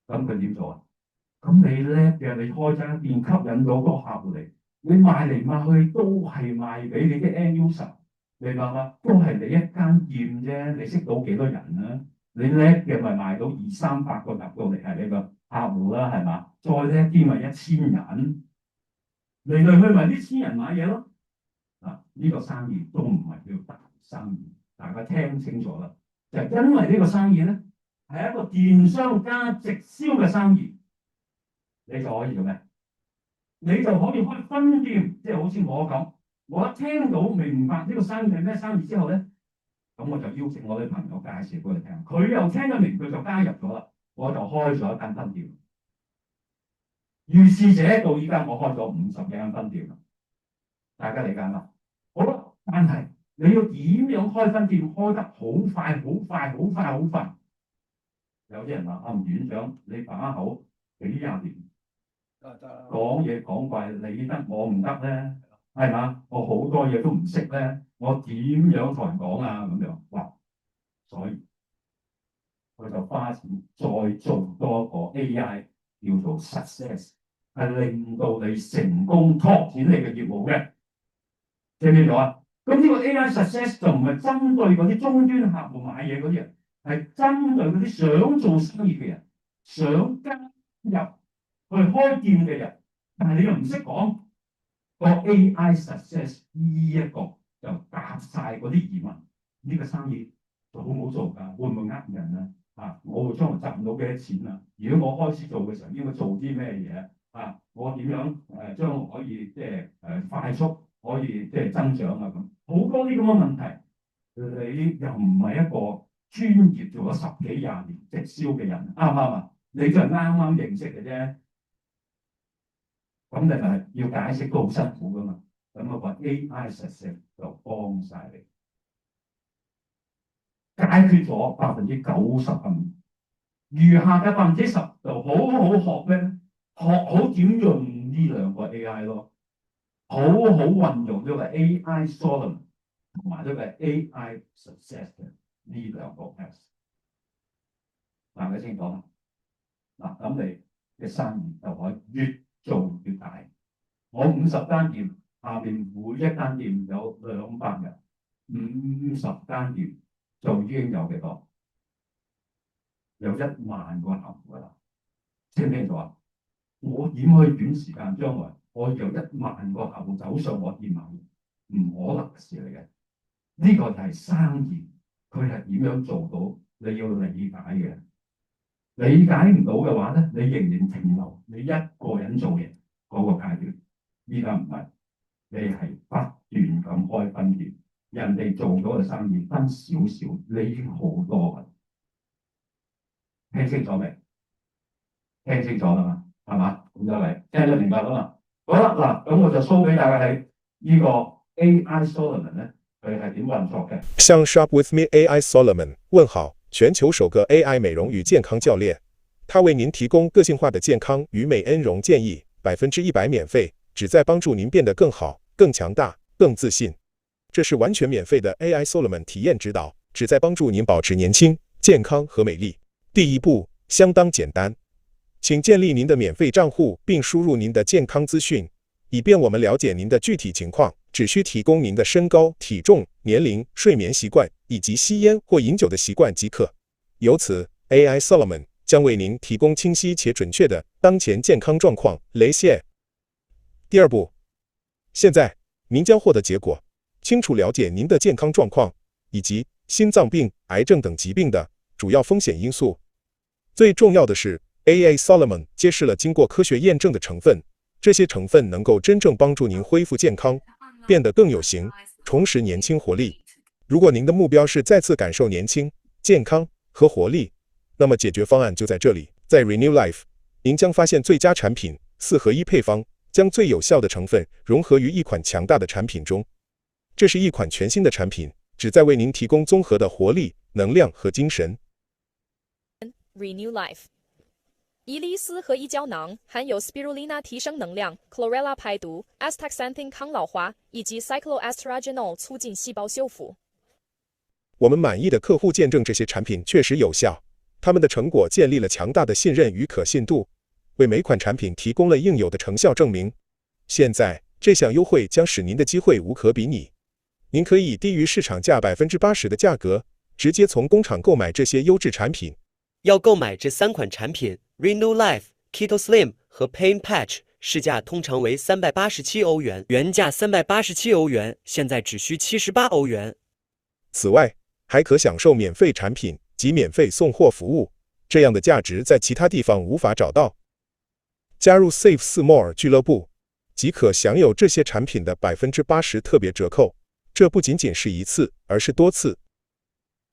咁佢點做啊？咁你叻嘅，你開間店吸引到嗰個客戶嚟，你賣嚟賣去都係賣俾你啲 end user，明白嗎？都係你一間店啫，你識到幾多人啊？你叻嘅咪賣到200-300個入到嚟係你個客戶啦，係嘛？再叻啲咪1000人，嚟嚟去咪呢1000人買嘢咯。嗱，呢個生意都唔係叫大生意，大家聽清楚啦。就係因為呢個生意咧係一個電商加直銷嘅生意，你就可以做咩？你就可以開分店，即係好似我咁。我一聽到明白呢個生意係咩生意之後咧，咁我就邀請我啲朋友介紹俾佢聽，佢又聽得明，佢就加入咗啦。我就開咗一間分店。如是者到依家，我開咗50幾間分店啦。大家理解嘛？好啦，但係你要點樣開分店開得好快、好快、好快、好快？有啲人話：吳院長，你把口幾廿年，講嘢講怪，你得我唔得咧？係嘛？我好多嘢都唔識咧，我點樣同人講啊？咁樣哇！所以佢就花錢再做多個 AI，叫做 Success， 係令到你成功拓展你嘅業務嘅。聽唔聽到啊？咁呢個 AI Success 就唔係針對嗰啲終端客戶買嘢嗰啲人，係針對嗰啲想做生意嘅人，想加入去開店嘅人，但係你又唔識講個 AI Success 呢一個就答晒嗰啲疑問。呢個生意做好唔好做㗎？會唔會呃人啊？我會將來賺到幾多錢啊？如果我開始做嘅時候，應該做啲咩嘢啊？我點樣將可以即係快速可以即係增長啊？咁好多啲咁嘅問題，你又唔係一個專業做咗10幾20年直銷嘅人，啱唔啱啊？你就係啱啱認識嘅啫。咁你咪要解釋都好辛苦噶嘛。咁啊個 AI Success 就幫晒你。解決咗90%嘅問題，餘下嘅10%就好好學咩？學好點用呢2個 AI 咯，好好運用呢個 AI Solomon 同埋呢個 AI Success 嘅呢2個 apps。大家清楚啦。嗱，咁你嘅生意就可以越做越大。我50間店，下邊每一間店有200人，50間店就已經有幾多？有1萬個客戶啦。聽唔聽到啊？我點可以短時間將來我有1萬個客戶走上我店買？唔可能嘅事嚟嘅。呢個就係生意，佢係點樣做到？你要理解嘅。理解唔到嘅話咧，你仍然停留你一個人做嘢嗰個階段。依家唔係，你係不斷咁開分店，人哋做咗嘅生意分少少，你已經好多㗎。聽清楚未？聽清楚啦嘛，係嘛？咁就嚟聽得明白啦嘛。好啦，嗱，咁我就 show 俾大家睇呢個 AI Solomon 咧，佢係點運作嘅。像 Shop with Me AI Solomon 問號，全球首個 AI 美容與健康教練，他為您提供個性化的健康與美恩容建議，100%免費，旨在幫助您變得更好、更強大、更自信。這是完全免費的 AI Solomon 體驗指導，旨在幫助您保持年輕、健康和美麗。第一步相當簡單，請建立您的免費賬戶並輸入您的健康資訊，以便我們了解您的具體情況，只需提供您的身高、體重、年齡、睡眠習慣以及吸煙或飲酒的習慣即可。由此 AI Solomon 將為您提供清晰且準確的當前健康狀況雷線。第二步，現在您將獲得結果，清楚了解您的健康狀況以及心臟病、癌症等疾病的主要風險因素。最重要的是 AI Solomon 揭示了經過科學驗證的成分，這些成分能夠真正幫助您恢復健康，變得更有型，重拾年輕活力。如果您的目標是再次感受年輕、健康和活力，那麼解決方案就在這裡。在 Renew Life， 您將發現最佳產品4合1配方，將最有效的成分融合於一款強大的產品中。這是一款全新的產品，旨在為您提供綜合的活力、能量和精神。Renew Life 伊利斯合一膠囊含有 Spirulina 提升能量、Chlorella 排毒、Astaxanthin 抗老化以及 Cycloastragenol 促進細胞修復。我們滿意的客戶見證這些產品確實有效，他們的成果建立了強大的信任與可信度，為每款產品提供了應有的成效證明。現在这项优惠将使您的机会无可比拟。您可以以低于市场价80%的价格，直接从工厂购买这些优质产品。要购买这3款产品 Renew Life、Keto Slim 和 Pain Patch， 市价通常为387欧元，原价387欧元，现在只需78欧元。此外，还可享受免费产品及免费送货服务，这样的价值在其他地方无法找到。加入 Save 4 More 俱乐部，即可享有这些产品的80%特别折扣。这不仅仅是一次，而是多次。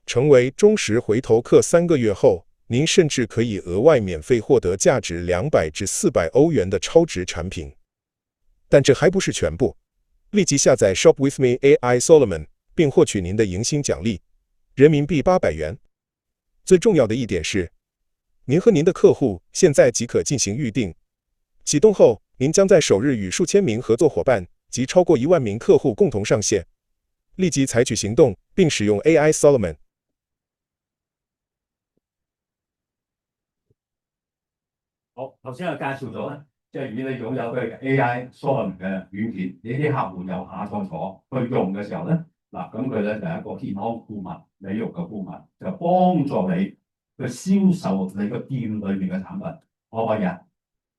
成为忠实回头客3个月后，您甚至可以额外免费获得价值200至400欧元的超值产品。但这还不是全部，立即下载 Shop with me AI Solomon， 并获取您的迎新奖励，人民币800元。最重要的一点是，您和您的客户现在即可进行预定。启动后，您将在首日与数千名合作伙伴及超过1万名客户共同上线。立即采取行动，并使用 AI Solomon。好，頭先我介紹咗咧，即係如果你擁有佢 AI Solomon 嘅軟件，你啲客戶有下載咗去用嘅時候咧，嗱咁佢咧就係一個健康顧問、美容嘅顧問，就幫助你去銷售你個店裏面嘅產品，可唔可以啊？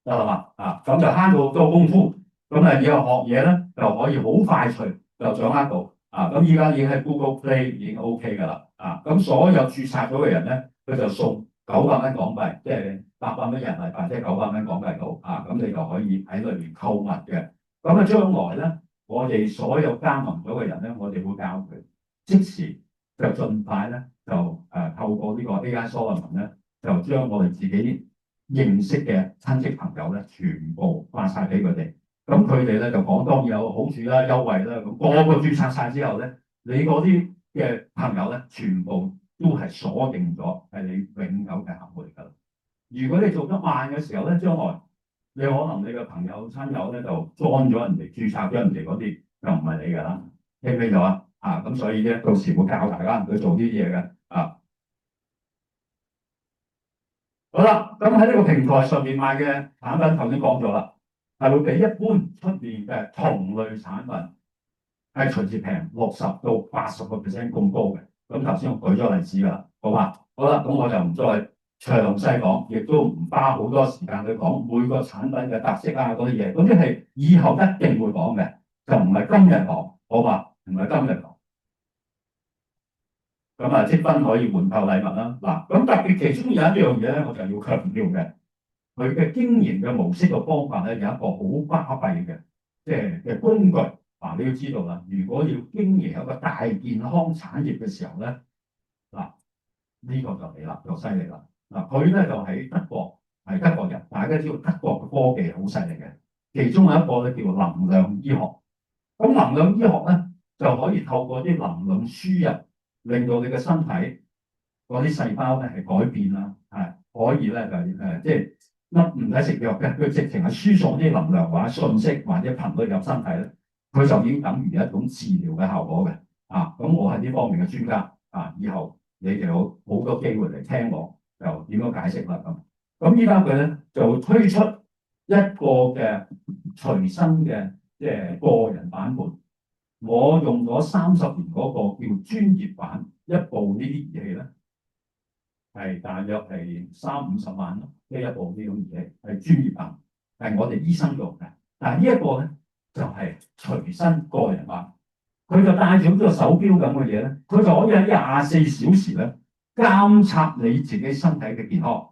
得啦嘛，啊咁就慳咗好多功夫，咁啊以後學嘢咧就可以好快脆就掌握到。咁依家已經喺 Google Play 已經 OK 㗎啦，咁所有註冊咗嘅人咧，佢就送900蚊港幣，即係800蚊人民幣，即係900蚊港幣到，咁你就可以喺裏面購物嘅。咁將來咧，我哋所有加盟咗嘅人咧，我哋會教佢即時就盡快咧就透過呢個 AI Solomon 咧，就將我哋自己認識嘅親戚朋友咧，全部發晒俾佢哋。咁佢哋咧就講當然有好處啦、優惠啦，咁個個註冊晒之後咧，你嗰啲嘅朋友咧，全部都係鎖定咗係你永久嘅客戶嚟㗎啦。如果你做得慢嘅時候咧，將來你可能你嘅朋友親友咧就裝咗人哋註冊咗人哋嗰啲，就唔係你㗎啦，聽唔聽到啊？咁所以咧到時會教大家去做啲嘢嘅。好啦，咁喺呢個平台上面賣嘅產品頭先講咗啦。係會比一般出面嘅同類產品係隨時平60到80% 咁高嘅。咁頭先我舉咗例子㗎啦，好嘛？好啦，咁我就唔再詳細講，亦都唔花好多時間去講每個產品嘅特色啊嗰啲嘢，嗰啲係以後一定會講嘅，就唔係今日講，好嘛？唔係今日講。咁積分可以換購禮物啦。嗱，咁特別其中有一樣嘢咧，我就要強調嘅。佢嘅經營嘅模式嘅方法咧，有一個好巴閉嘅，即係嘅工具。你要知道啦，如果要經營一個大健康產業嘅時候咧，呢個就嚟啦，就犀利啦。佢咧就喺德國，係德國人，大家知道德國嘅科技好犀利嘅。其中有一個咧叫能量醫學。咁能量醫學咧就可以透過啲能量輸入，令到你嘅身體嗰啲細胞咧係改變啦，係可以咧就即係。唔使食藥嘅，佢直情係輸送啲能量或者信息或者頻率入身體咧，佢就已經等於一種治療嘅效果嘅。咁我係呢方面嘅專家，以後你哋有好多機會嚟聽我，就點樣解釋啦咁。依家佢咧就推出一個嘅隨身嘅即係個人版本，我用咗30年嗰個叫專業版，一部呢啲儀器咧。係大約係30-50萬咯，呢一部呢種儀器係專業版，係我哋醫生用嘅。但係呢一個咧就係隨身個人版，佢就帶住呢個手錶咁嘅嘢咧，佢就可以喺24小時咧監察你自己身體嘅健康，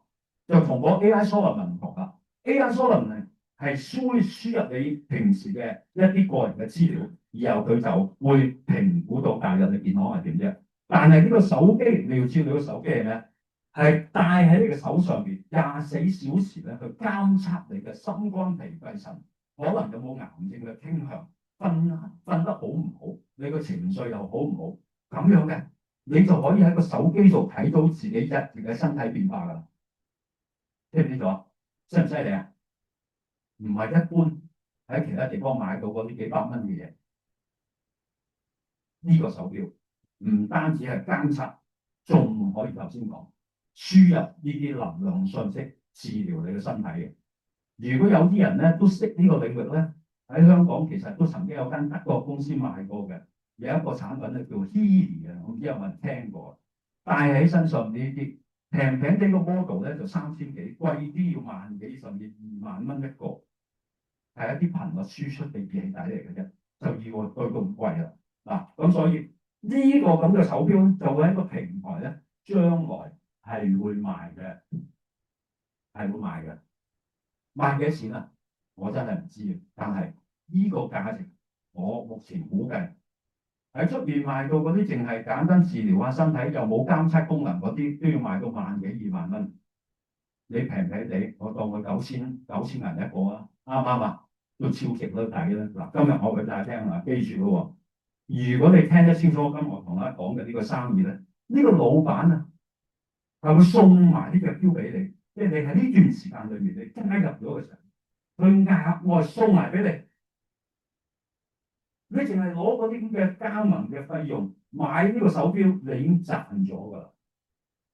就同個 AI Solomon 唔同啦。AI Solomon 係輸入你平時嘅一啲個人嘅資料，然後佢就會評估到大約你健康係點啫。但係呢個手機你要知道，你個手機係咩？係戴喺你嘅手上邊24小時咧，去監測你嘅心肝脾肺腎，可能有冇癌症嘅傾向，瞓得好唔好，你個情緒又好唔好，咁樣嘅，你就可以喺個手機度睇到自己日嘅身體變化㗎啦。聽唔聽到啊？犀唔犀利啊？唔係一般喺其他地方買到嗰啲幾百蚊嘅嘢，呢個手錶唔單止係監測，仲可以頭先講。輸入呢啲能量信息治療你嘅身體嘅。如果有啲人咧都識呢個領域咧，喺香港其實都曾經有間德國公司賣過嘅，有一個產品咧叫 Healy 嘅，我唔知有冇人聽過。戴喺身上呢啲平平地個 model 咧就3000幾，貴啲要萬幾甚至20000蚊一個，係一啲頻率輸出嘅儀器底嚟嘅啫，就要對咁貴啦。嗱，咁所以呢個咁嘅手錶就會喺個平台咧，將來係會賣嘅，係會賣嘅。賣幾多錢啊？我真係唔知，但係呢個價值，我目前估計喺出邊賣到嗰啲淨係簡單治療下身體又冇監測功能嗰啲，都要賣到萬幾2萬蚊。你平平地，我當佢9000銀一個啊，啱唔啱啊？都超值都抵啦。嗱，今日我俾大家聽啊，記住咯喎。如果你聽得清楚今日我同大家講嘅呢個生意咧，呢個老闆啊係會送埋呢隻錶俾你，即係你喺呢段時間裏面你加入咗嘅時候。佢額外送埋俾你，你淨係攞嗰啲咁嘅加盟嘅費用買呢個手錶，你已經賺咗㗎啦。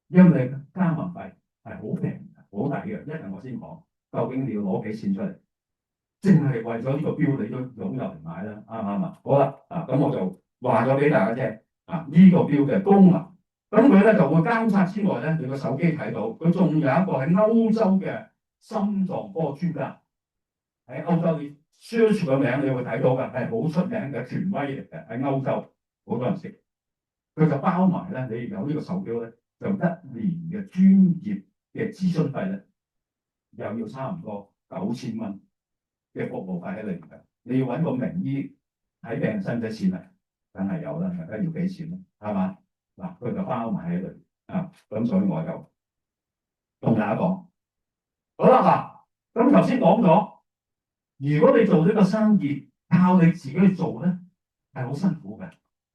因為你加盟費係好平、好抵嘅。一陣我先講，究竟你要攞幾錢出嚟？淨係為咗呢個錶，你都湧入嚟買啦，啱唔啱啊？好啦，咁我就話咗俾大家聽呢個錶嘅功能。咁佢咧就會監察之外咧，你個手機睇到，佢仲有一個喺歐洲嘅心臟科專家。喺歐洲你 search 個名，你會睇到㗎，係好出名嘅權威嚟嘅。喺歐洲好多人識，佢就包埋咧，你有呢個手錶咧，就1年嘅專業嘅諮詢費咧，又要差唔多9000蚊嘅服務費喺裏邊嘅。你要揾個名醫睇病，使唔使錢啊？梗係有啦，梗係要俾錢啦，係嘛？嗱，佢就包埋喺度咁所以我就同大家講，好啦嗱，咁頭先講咗。如果你做呢個生意，靠你自己去做咧，係好辛苦嘅。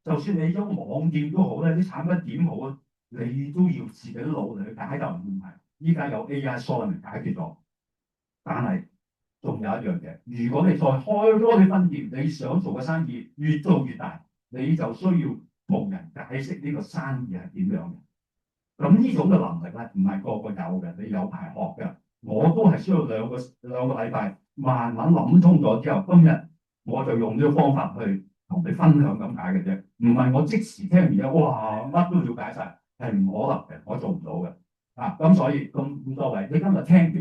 就算你將網店都好咧，啲產品點好啊，你都要自己努力去解答問題。依家有 AI Solomon 解決咗，但係仲有一樣嘢，如果你再開多啲分店，你想做嘅生意越做越大，你就需要同人解釋呢個生意係點樣嘅。咁呢種嘅能力咧，唔係個個有嘅，你有排學嘅。我都係需要兩個禮拜。慢慢諗通咗之後，今日我就用呢個方法去同你分享咁解嘅啫，唔係我即時聽完之後，哇乜都了解晒，係唔可能嘅，我做唔到嘅。咁所以咁多位，你今日聽完，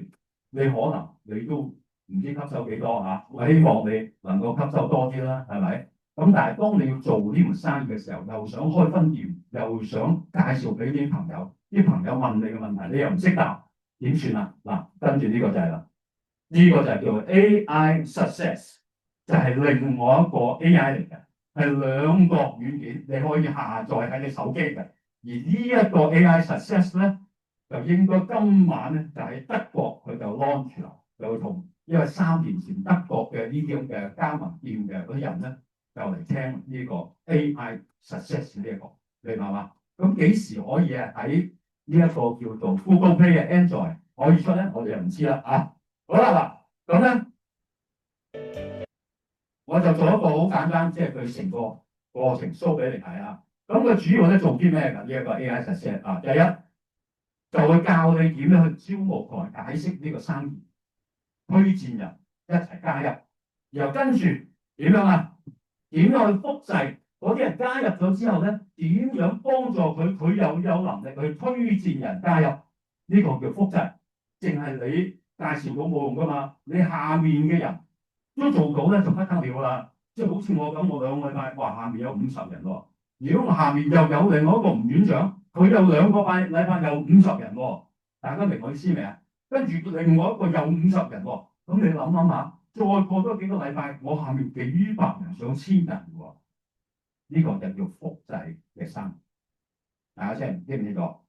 你可能你都唔知吸收幾多嚇，我希望你能夠吸收多啲啦，係咪？咁但係當你要做呢門生意嘅時候，又想開分店，又想介紹俾啲朋友，啲朋友問你嘅問題，你又唔識答，點算啊？嗱，跟住呢個就係啦。呢個就係叫做 AI Success， 就係另外一個 AI 嚟嘅，係2個軟件，你可以下載喺你手機嘅。而呢一個 AI Success 咧，就應該今晚咧就喺德國佢就 launch 啦，就同因為3年前德國嘅呢啲咁嘅加盟店嘅嗰啲人咧，就嚟聽呢個 AI Success 呢一個，明白嘛？咁幾時可以喺呢一個叫做 Google Play 嘅 Android 可以出咧？我哋又唔知啦啊！好啦嗱，咁咧我就做一個好簡單，即係佢成個過程 show 俾你睇啊。咁佢主要咧做啲咩㗎？呢一個 AI Success 第一就會教你點樣去招募同埋解釋呢個生意，推薦人一齊加入，然後跟住點樣啊？點樣去複製嗰啲人加入咗之後咧？點樣幫助佢？佢又有能力去推薦人加入，呢個叫複製，淨係你介紹到冇用噶嘛，你下面嘅人都做到咧就不得了啦。即係好似我咁，我2個禮拜，哇，下面有50人喎。如果我下面又有另外一個吳院長，佢有2個禮拜有50人喎。大家明我意思未啊？跟住另外一個有50人喎。咁你諗下，再過多幾個禮拜，我下面幾百人、上千人喎。呢個就叫複製嘅生意。大家聽唔聽到？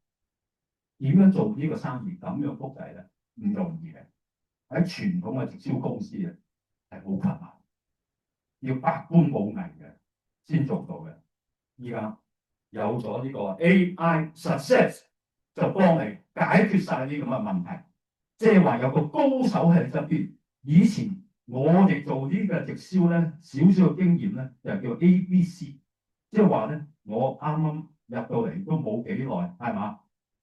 點樣做呢個生意？咁樣複製咧？唔容易嘅，喺傳統嘅直銷公司啊，係好困難，要百般武藝嘅先做到嘅。依家有咗呢個 AI Success， 就幫你解決晒呢咁嘅問題，即係話有個高手喺你側邊。以前我哋做呢個直銷咧，少少嘅經驗咧，就叫 ABC， 即係話咧，我啱啱入到嚟都冇幾耐，係嘛？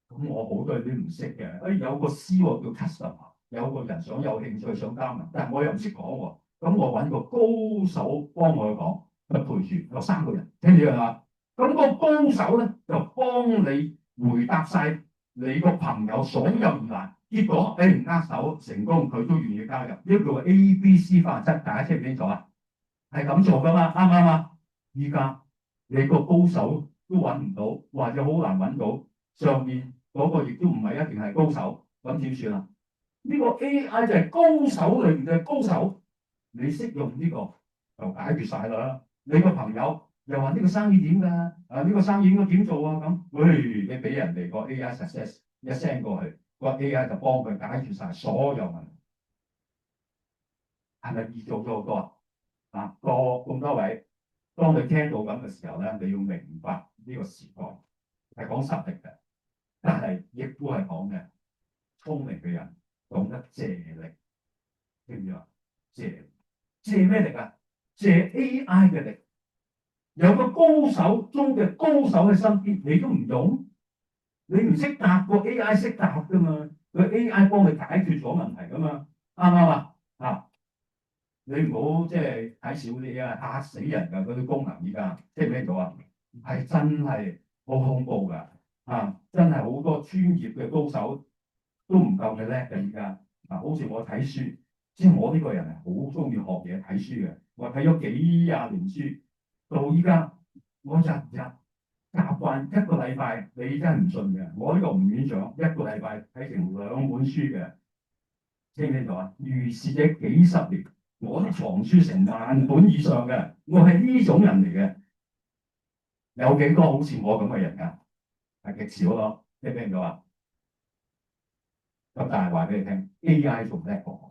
咁我好多嘢都唔識嘅，有個 C 叫 customer， 有個人想有興趣想加盟，但係我又唔識講喎。咁我揾個高手幫我講，就陪住有3個人，聽住係嘛？咁個高手咧就幫你回答晒你個朋友所有疑難，結果唔握手成功，佢都願意加入。呢個叫 ABC 法則，大家清唔清楚啊？係咁做噶嘛，啱唔啱啊？依家你個高手都揾唔到，或者好難揾到，上面嗰個亦都唔係一定係高手，咁點算啊？呢個 AI 就係高手裏面嘅高手，你識用呢個就解決晒啦。你個朋友又話呢個生意點㗎？呢個生意應該點做啊？咁，你俾人哋個 AI success 一 send 過去，個 AI 就幫佢解決晒所有問題，係咪易做咗好多啊？咁多位，當你聽到咁嘅時候咧，你要明白呢個時代係講實力嘅，但係亦都係講嘅聰明嘅人懂得借力，知唔知啊？借咩力啊？借 AI 嘅力。有個高手中嘅高手喺身邊，你都唔用，你唔識答個 AI 識答噶嘛？個 AI 幫你解決咗問題噶嘛？啱唔啱啊？啊！你唔好即係睇少啲啊，嚇死人㗎嗰啲功能，而家聽唔聽到啊？係真係好恐怖㗎啊！真係好多專業嘅高手都唔夠佢叻嘅而家啊！好似我睇書，即係我呢個人係好中意學嘢睇書嘅，我睇咗幾廿年書。到依家，我日日習慣一個禮拜，你真係唔信嘅。我呢個吳院長一個禮拜睇成2本書嘅，聽唔聽到啊？如是者幾十年，我啲藏書成萬本以上嘅，我係呢種人嚟嘅。有幾多好似我咁嘅人㗎？係極少咯，聽唔聽到啊？咁但係話俾你聽 ，AI 仲叻過我。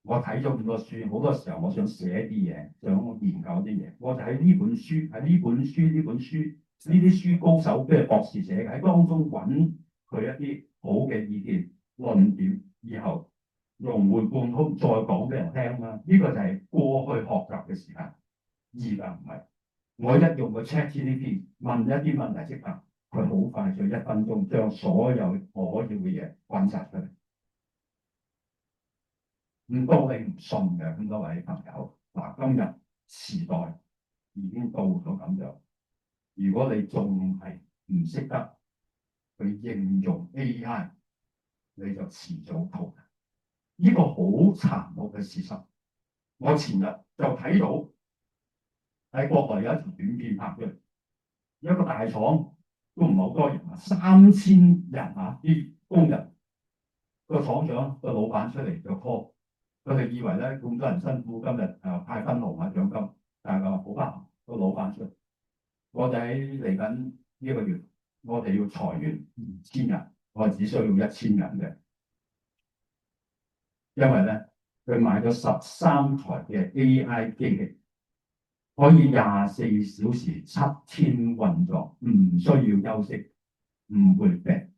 我睇咗咁多書，好多時候我想寫啲嘢，想研究啲嘢，我就喺呢本書、呢啲書高手即係博士寫嘅，喺當中揾佢一啲好嘅意見、論點，然後融會貫通再講俾人聽啦。呢個就係過去學習嘅時間，而家唔係。我一用個 ChatGPT 問一啲問題即答，佢好快就1分鐘將所有我要嘅嘢揾晒出嚟。唔多你唔信嘅咁多位朋友，嗱，今日時代已經到咗咁樣，如果你仲係唔識得去應用 AI， 你就遲早淘汰。呢個好殘酷嘅事實。我前日就睇到喺國內有一條短片拍出嚟，一個大廠都唔係好多人啊，3000人啊，啲工人，個廠長個老闆出嚟就 call。佢哋以為咧咁多人辛苦，今日派分紅獎金，但係佢話好吧，個老闆出，我哋喺嚟緊呢個月，我哋要裁員2000人，我只需要1000人嘅，因為咧佢買咗13台嘅 AI 機器，可以24小時7天運作，唔需要休息，唔會病。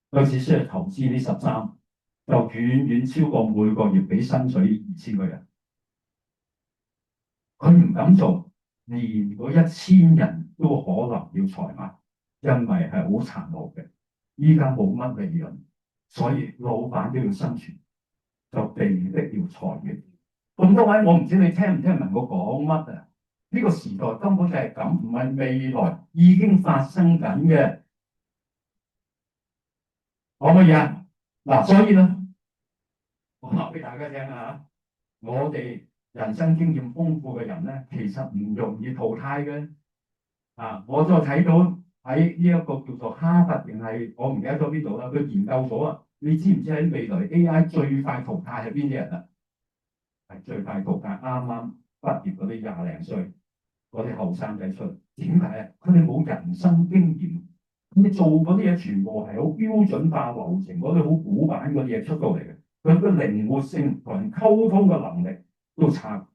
佢只需要投資呢13。就遠遠超過每個月俾薪水2000個人，佢唔敢做，連嗰1000人都可能要裁埋，因為係好殘酷嘅。依家冇乜利潤，所以老闆都要生存，就被迫要裁員。咁多位，我唔知你聽唔聽明我講乜啊？呢個時代根本就係咁，唔係未來已經發生緊嘅，可唔可以啊？嗱，所以咧，我話俾大家聽啊，我哋人生經驗豐富嘅人咧，其實唔容易淘汰嘅。我就睇到喺呢一個叫做哈佛定係我唔記得咗邊度啦，佢研究咗啊。你知唔知喺未來 AI 最快淘汰係邊啲人啊？係最快淘汰啱啱畢業嗰啲20零歲嗰啲後生仔出嚟。點解啊？佢哋冇人生經驗。你做嗰啲嘢全部係好標準化流程，嗰啲好古板嗰啲嘢出到嚟嘅，佢個靈活性同人溝通嘅能力都差，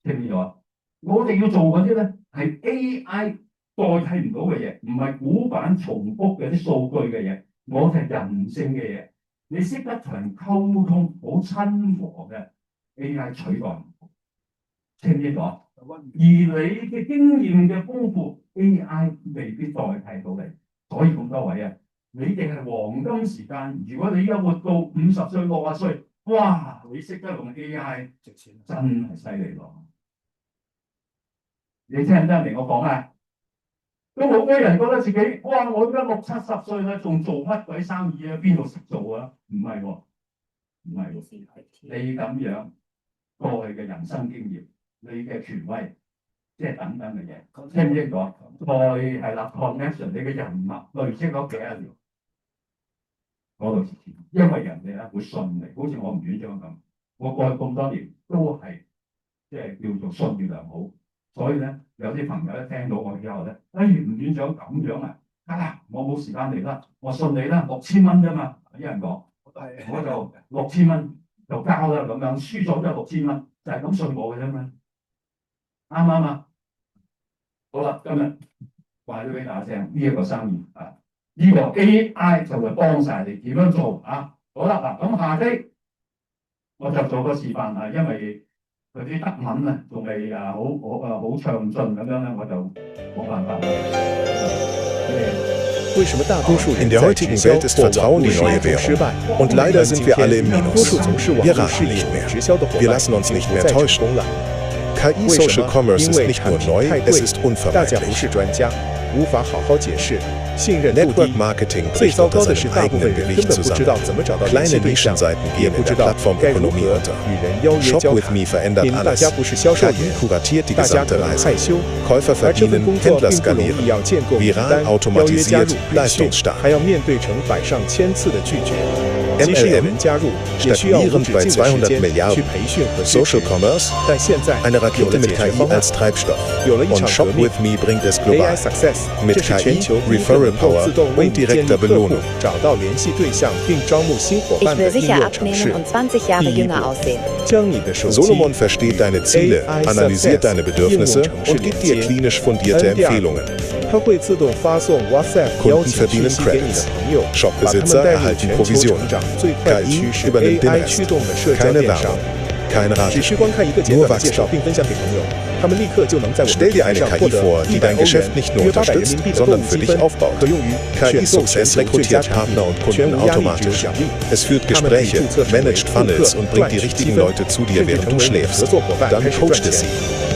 聽唔聽到啊？我哋要做嗰啲咧係 AI 代替唔到嘅嘢，唔係古板重複嘅啲數據嘅嘢，我哋係人性嘅嘢。你識得同人溝通好親和嘅 AI 取代唔到，聽唔聽到啊？而你嘅經驗嘅豐富 AI 未必代替到你。所以咁多位啊，你哋係黃金時間。如果你而家活到50歲、60歲，哇！你識得用 AI 值錢啊！真係犀利咯！你聽唔聽得明我講咩？都好多人覺得自己哇！我而家60、70歲啦，仲做乜鬼生意啊？邊度識做啊？唔係喎，唔係喎，你咁樣過去嘅人生經驗，你嘅權威，即係等等嘅嘢，聽唔聽到啊？再係啦 connection， 你嘅人脈累積咗幾多年，嗰度值錢，因為人哋咧會信你，好似我吳院長咁，我過去咁多年都係即係叫做信譽良好。所以咧，有啲朋友咧聽到我之後咧，吳院長咁樣啊，我冇時間嚟啦，我信你啦，6000蚊啫嘛，有人講，我就6000蚊就交啦咁樣，輸咗都係6000蚊，就係咁信我嘅啫嘛，啱唔啱啊？好啦，今日話咗俾大家聽，呢一個生意啊，呢個 AI 就會幫晒你點樣做啊？好啦，嗱咁下期我就做個示範啊，因為佢啲德文啊，仲未好詳盡咁樣咧，我就冇辦法。为什么大多数人在直销或网络事业中失败？ Und leider sind wir alle im 多 Minus. 数从事网 Wir 络事 raten 业 nicht 或 mehr. 直销的伙 Wir 伴 lassen uns 已 nicht 不 mehr 再成 täuschen. 功了。 KI 为什 Social 么？ Commerce 因 ist 为 nicht 产 nur 品 neu, 太 es 贵 ist， 大家不 unvermeidlich. 是专家，无法好好解释，信任度 Network 低。 Marketing 最 bricht 糟 unter 糕的是， seinem 大部分 eigenen 人根 Gewicht 本不知 zusammen. 道怎么找到联系 Kleine 对象， Nischenseiten 也 gehen 不 in 知 der 道该如 Plattformökonomie 何 unter. 与人邀约 Shop 交 with 谈。 me verändert 因大 alles. 家不是销售 KI 员， kuratiert die 大家 gesamte 可能害 Reise. 羞， Käufer 而这份 verdienen, 工作 Händler 并不容易， skalieren. 要建构名 Viral 单，邀约加入 automatisiert, 培训， leistungsstark. 还要面对成百上千次的拒绝。即使有 MLM 人加入，也需要无 stagnieren 止 bei 境的时 200 间 Milliarden. 去培训和支 Social 持。 Commerce, 但现在 eine 有 Rakete 了 mit 解决 KI 方案， als Treibstoff. 有了一 Und 场 Shop 革命。 with me bringt es AI global. Success， Mit 这是 KI 全球第一个 Referral 能够 Power 自动为 und 你建立 direkter 客户 Belohnung.、找到联系对象并招募新伙 Ich 伴的 will 应 sicher 用程 abnehmen 式。 und 20 Jahre Die jünger Idee. aussehen. 将你的手机 Solomon versteht deine Ziele, AI analysiert Success deine Bedürfnisse 应用程式 und gibt dir 连接 klinisch fundierte NDR Empfehlungen. 它会自动发送 WhatsApp Kunden 邀请讯 verdienen 息给你的 Credits. 朋友，把他 Shopbesitzer 们带入 erhalten 全球 Provisionen. 成长最快的 KI 趋势 übernimmt den AI Rest. 驱动的社交 Keine 电商。 Werbung, keine 只 Rate. 需观看一个简 Nur 短的介绍 Wachstum. 并分享给朋友，他们立刻就能在我们 Stell 平 dir 台 eine 上 KI 获得 vor, die 100 dein 欧元 Geschäft nicht nur 约800 人 unterstützt, 民币的购 sondern 物 für 积 dich 分， aufbaut. 可用于 KI 选购全 Success 球最佳 rekrutiert 产品 Partner und，全 Kunden 无压力，只有 automatisch. 奖励。 Es führt 他们可以 Gespräche, 注册成为 managt 顾客 Funnels und 赚 bringt die 取积 richtigen 分， Leute zu 甚 dir, 至 während 成 du 为你的 schläfst. 合作伙伴， Dann 开始赚 coacht es 钱。 sie,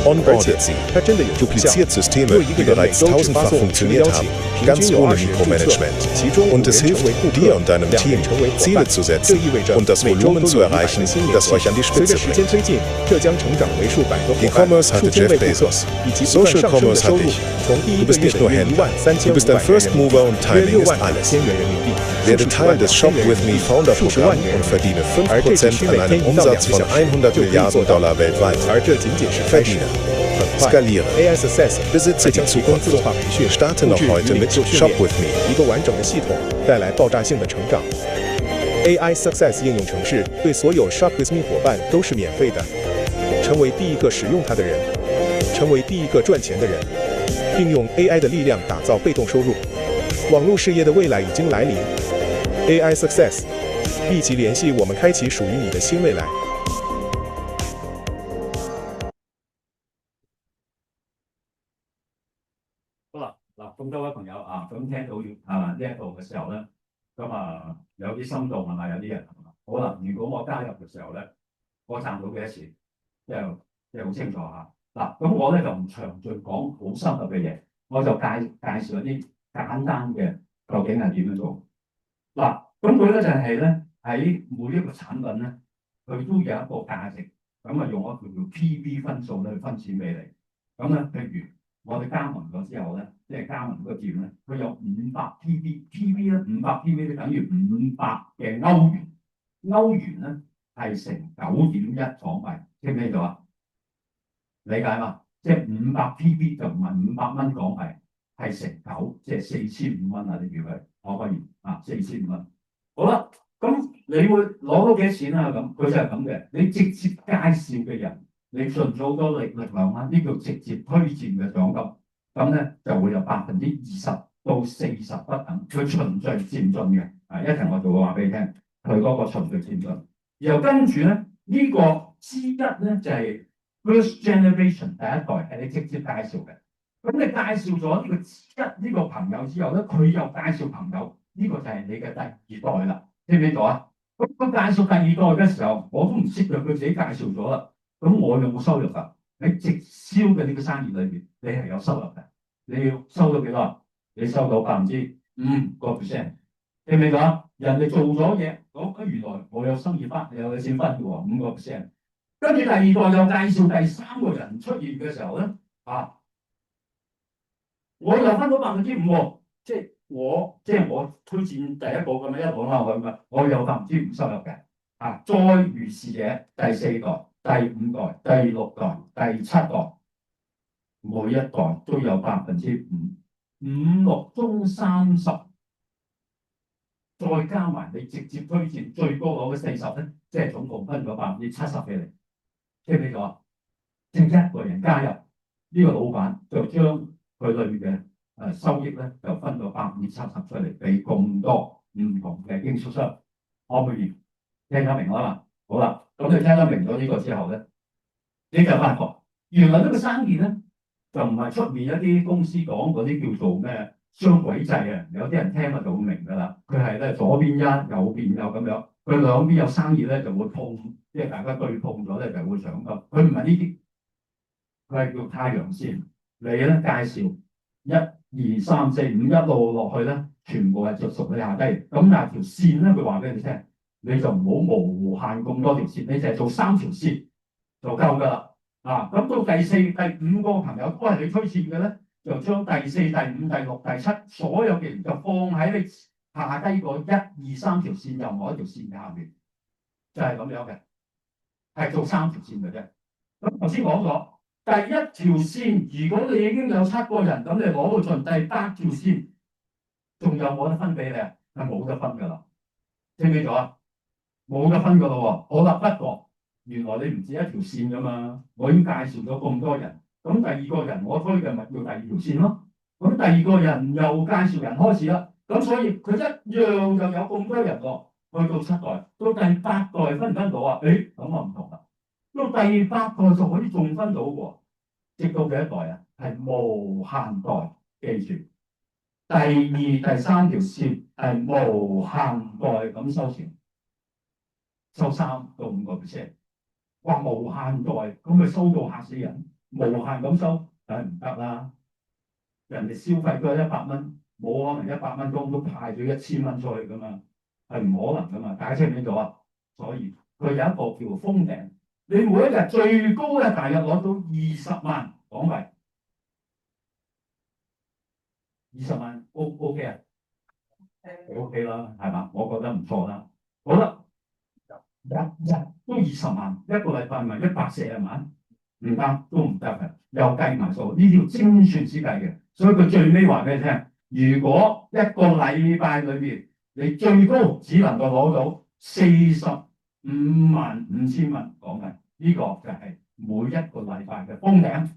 而且 onboardet sie, 它真的有成效。 dupliziert Systeme, 若一个 die 人每 bereits 周只发 tausendfach 送50个 funktioniert 邀请， haben, 平 ganz 均有 ohne 20人注册， Mikromanagement. 其中5 Und 人 es 成 hilft 为顾 dir 客 und deinem ，2 人 Team, 成为伙 Ziele 伴。 zu 这 setzen 意味着 und das 每周 Volumen 都 zu 有100 erreichen, 的新联 das 系 euch an die。随着 Spitze 时间 bringt. 推进，这将成长为数百个伙伴、 E-Commerce 数 hatte 千 Jeff 位顾客 Bezos. 以及不断 Social 上升的 Commerce 收 hatte 入 ich.，从第一 Du 个 bist 月 nicht 的 nur 约 Händler, du bist ein 13500 First 人民币， Mover und 约 Timing 6 ist 万 alles. 2000元人民币， Werde 数十 Teil 万 des 2000 Shop 元 with 人 Me 民币， Founder 数十万 Programm 元人 und 民币。 verdiene 而这只 5% 需 an 每 einem 天1到2 Umsatz 个 von 小时 100 就可以做 Milliarden 到。 Dollar weltweit. 而这仅仅是开始， Verdiene. 很快 Skaliere. AI Success Besitze 会 die 将提供自动化培训， Starte 复 noch 制 heute 与领 mit 袖训 Shop 练， with me. 一个完整的系统带来爆炸性的成长。AI Success 应用程式对所有 Shop with Me 伙伴都是免费的。成为第一个使用它的人，成为第一个赚钱的人，并用 AI 的力量打造被动收入。网络事业的未来已经来临。AI Success，立即联系我们，开启属於你的新未來。好啦，嗱，咁多位朋友啊，咁聽到呢一度嘅時候咧，咁有啲心動係咪？有啲人係嘛？好啦，如果我加入嘅時候咧，我賺到幾多錢，即係好清楚嚇。嗱，咁我咧就唔詳盡講好深入嘅嘢，我就介紹一啲簡單嘅，究竟係點樣做。嗱，咁佢咧就係咧喺每一個產品咧，佢都有一個價值，咁用一個叫 PV 分數咧去分錢俾你。咁咧，譬如我哋加盟咗之後咧，即係加盟嗰個店咧，佢有500 PV 咧500 PV 咧等於500嘅歐元，歐元咧係成9.1港幣，聽唔聽到啊？理解嘛？即係500 PV 就唔係500蚊港幣，係成9，即係4500蚊啊！你叫佢，我可以4500蚊。好啦，咁你會攞到幾多錢啊？咁佢就係咁嘅，你直接介紹嘅人。你盡咗好多力量啦，呢叫直接推薦嘅獎金，咁咧就會有20%到40%不等，佢循序漸進嘅。一陣我就會話俾你聽，佢嗰個循序漸進。然後跟住咧，呢個之一咧就係 first generation 第一代係你直接介紹嘅。咁你介紹咗呢個之一呢個朋友之後咧，佢又介紹朋友，呢個就係你嘅第二代啦。聽唔聽到啊？咁佢介紹第二代嘅時候，我都唔識嘅，佢自己介紹咗啦。咁我有冇收入㗎？喺直銷嘅呢個生意裏邊，你係有收入嘅。你要收到幾多啊？你收到5%，記唔記得啊？人哋做咗嘢，原來我有生意分，有錢分嘅喎，5%。跟住第二代又介紹第三個人出現嘅時候咧，我又分到5%喎，即係我推薦第一個咁樣一路啦，我有5%收入嘅。再如是者，第4代、第5代、第6代、第7代，每一代都有5%，5、6中30，再加埋你直接推薦最高攞嘅40咧，即係總共分咗70%俾你。聽唔聽到啊？即係一個人加入呢個老闆，就將佢裏面嘅收益咧，就分到70%出嚟，俾咁多唔同嘅經銷商，可唔可以聽得明啊嘛？好啦，咁你聽得明咗呢個之後咧，你就發覺原來呢個生意咧，就唔係出面一啲公司講嗰啲叫做咩雙軌制啊，有啲人聽得就會明㗎啦。佢係咧左邊一，右邊有咁樣，佢兩邊有生意咧就會碰，即係大家對碰咗咧就會獎金。佢唔係呢啲，佢係叫太陽線。你咧介紹1、2、3、4、5一路落去咧，全部係直屬你下低。咁但係條線咧，佢話俾你聽，你就唔好無限咁多條線，你就係做3條線就夠㗎啦。咁到第4、第5個朋友都係你推薦嘅咧，就將第4、第5、第6、第7所有嘅人就放喺你下低個1、2、3條線任何一條線下面，就係咁樣嘅，係做3條線嘅啫。咁頭先講咗第1條線，如果你已經有7個人，咁你攞到盡第8條線，仲有冇得分俾你啊？係冇得分㗎啦，聽唔聽咗啊？冇得分㗎咯喎。好啦，不過原來你唔止一條線㗎嘛，我已經介紹咗咁多人，咁第2個人我推嘅咪叫第2條線咯。咁第2個人又介紹人開始啦，咁所以佢一樣就有咁多人喎。去到7代，到第8代分唔分到啊？咁啊唔同啦。到第8代就可以仲分到喎，直到幾多代啊？係無限代，記住。第2、第3條線係無限代咁收錢，收3到5%。話無限代，咁咪收到嚇死人，無限咁收，梗係唔得啦。人哋消費都係100蚊，冇可能100蚊都派咗1000蚊出去噶嘛，係唔可能噶嘛。大家清唔清楚啊？所以佢有一個叫封頂，你每一日最高咧大約攞到20萬港幣，20萬 OK 啊？OK 啦，係嘛？我覺得唔錯啦。好啦。日都20萬，一個禮拜咪140萬，唔得都唔得嘅，又計埋數，呢條精算師計嘅，所以佢最尾話俾你聽，如果一個禮拜裏邊你最高只能夠攞到455000蚊港幣，呢個就係每一個禮拜嘅封頂，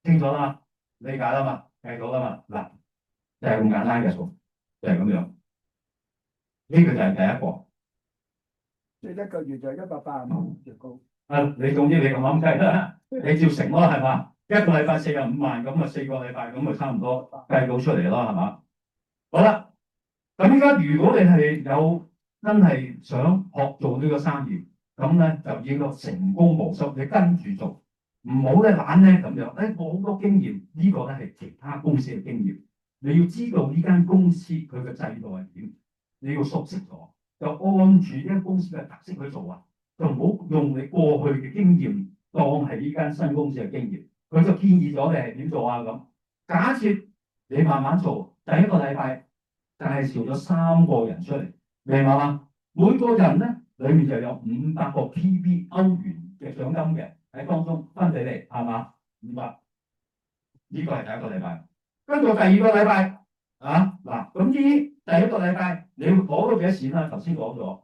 清楚啦，理解啦嘛，計到啦嘛，嗱就係咁簡單嘅數，就係咁樣，呢個就係第一個。最一個月就180萬最高。你總之你咁諗計啦，你照成咯，係嘛？一個禮拜45萬，咁啊4個禮拜咁咪差唔多計到出嚟咯，係嘛？好啦，咁依家如果你係有真係想學做呢個生意，咁咧就要個成功模式，你跟住做，唔好咧懶咧咁樣。我好多經驗，呢個咧係其他公司嘅經驗，你要知道呢間公司佢嘅制度係點，你要熟悉咗。就按住呢間公司嘅特色去做啊，就唔好用你過去嘅經驗當係呢間新公司嘅經驗。佢就建議咗你係點做啊咁。假設你慢慢做，第一個禮拜介紹咗3個人出嚟，明白嗎？每個人咧裏面就有500個 PB 歐元嘅獎金嘅喺當中分俾你，係嘛？500，呢個係第一個禮拜。跟住第2個禮拜。嗱，咁呢第1個禮拜你會攞到幾多錢啦？頭先講咗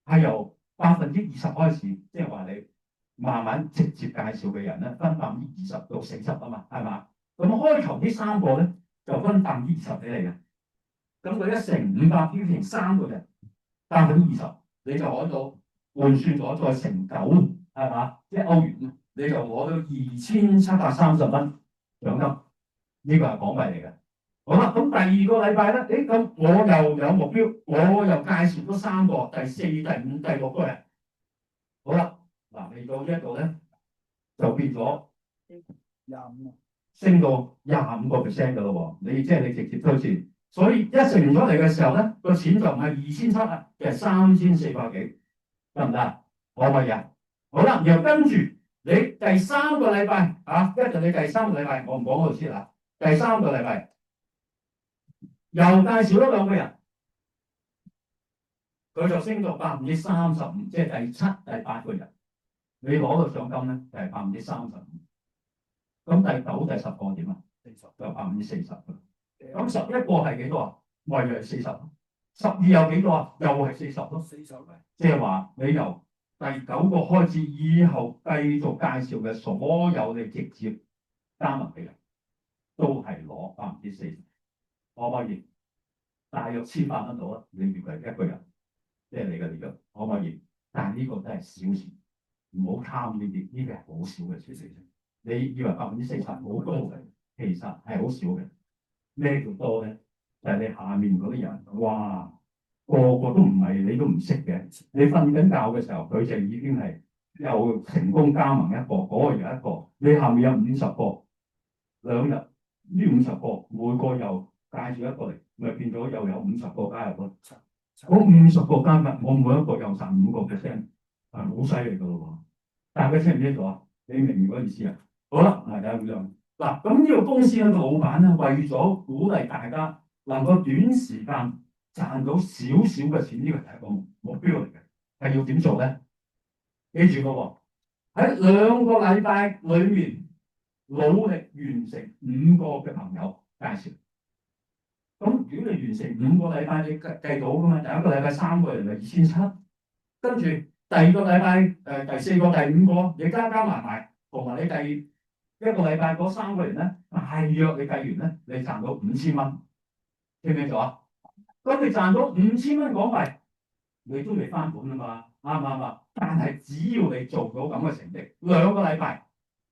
係由20%開始，即係話你慢慢直接介紹嘅人咧，分20%到40啊嘛，係嘛？咁開頭呢3個咧就分20%俾你嘅，咁佢一乘500變成3個人20%，你就攞到換算咗再乘9，係嘛？即係歐元，你就攞到2730蚊獎金，呢個係港幣嚟嘅。好啦，咁第二個禮拜咧，咁我又有目標，我又介紹咗3個，第4、第5、第6個人。好啦，嗱嚟到呢一度咧，就變咗25升到25%㗎咯喎。你即係你直接推算，所以一乘出嚟嘅時候咧，個錢就唔係2700啊，係3400幾，得唔得？可唔可以啊？好啦，然後跟住你第3個禮拜啊，跟住你第3個禮拜，我唔講嗰度先啦。第3個禮拜又介紹咗2個人，佢就升到35%，即係第7、第8個人，你攞到獎金咧就係35%。咁第9、第10個點啊？就40%。咁11個係幾多啊？咪又係40。12有幾多啊？又係40咯。即係話你由第9個開始，以後繼續介紹嘅所有你直接加盟嘅人，都係攞40%。可唔可以？大約1800蚊到啊！你預計一個人，即係你嘅利潤，可唔可以？但係呢個都係小事，唔好貪呢啲，呢啲係好少嘅小事。你以為40%好多，其實係好少嘅。咩叫多咧？就係你下面嗰啲人，哇，個個都唔係你都唔識嘅。你瞓緊覺嘅時候，佢就已經係又成功加盟一個，嗰個又一個。你下面有50個，2日呢50個，每個又介紹一個嚟，咪變咗又有50個加入咯。嗰50個加入，我每一個又賺5%，係好犀利噶咯喎！大家聽唔聽到啊？你明唔明嗰意思啊？好啦，大家咁樣嗱，咁呢個公司嘅老闆咧，為咗鼓勵大家能夠短時間賺到少少嘅錢，呢個係一個目標嚟嘅，係要點做咧？記住個喎，喺2個禮拜裏面努力完成5個嘅朋友介紹。咁如果你完成5個禮拜，你計到噶嘛？第一個禮拜3個人就2700，跟住第2個禮拜第4個、第5個，你加埋埋，同埋你第1個禮拜嗰3個人咧，大約你計完咧，你賺到5000蚊，聽唔聽到啊？咁你賺到5000蚊港幣，你都未翻本啊嘛，啱唔啱啊？但係只要你做到咁嘅成績，2個禮拜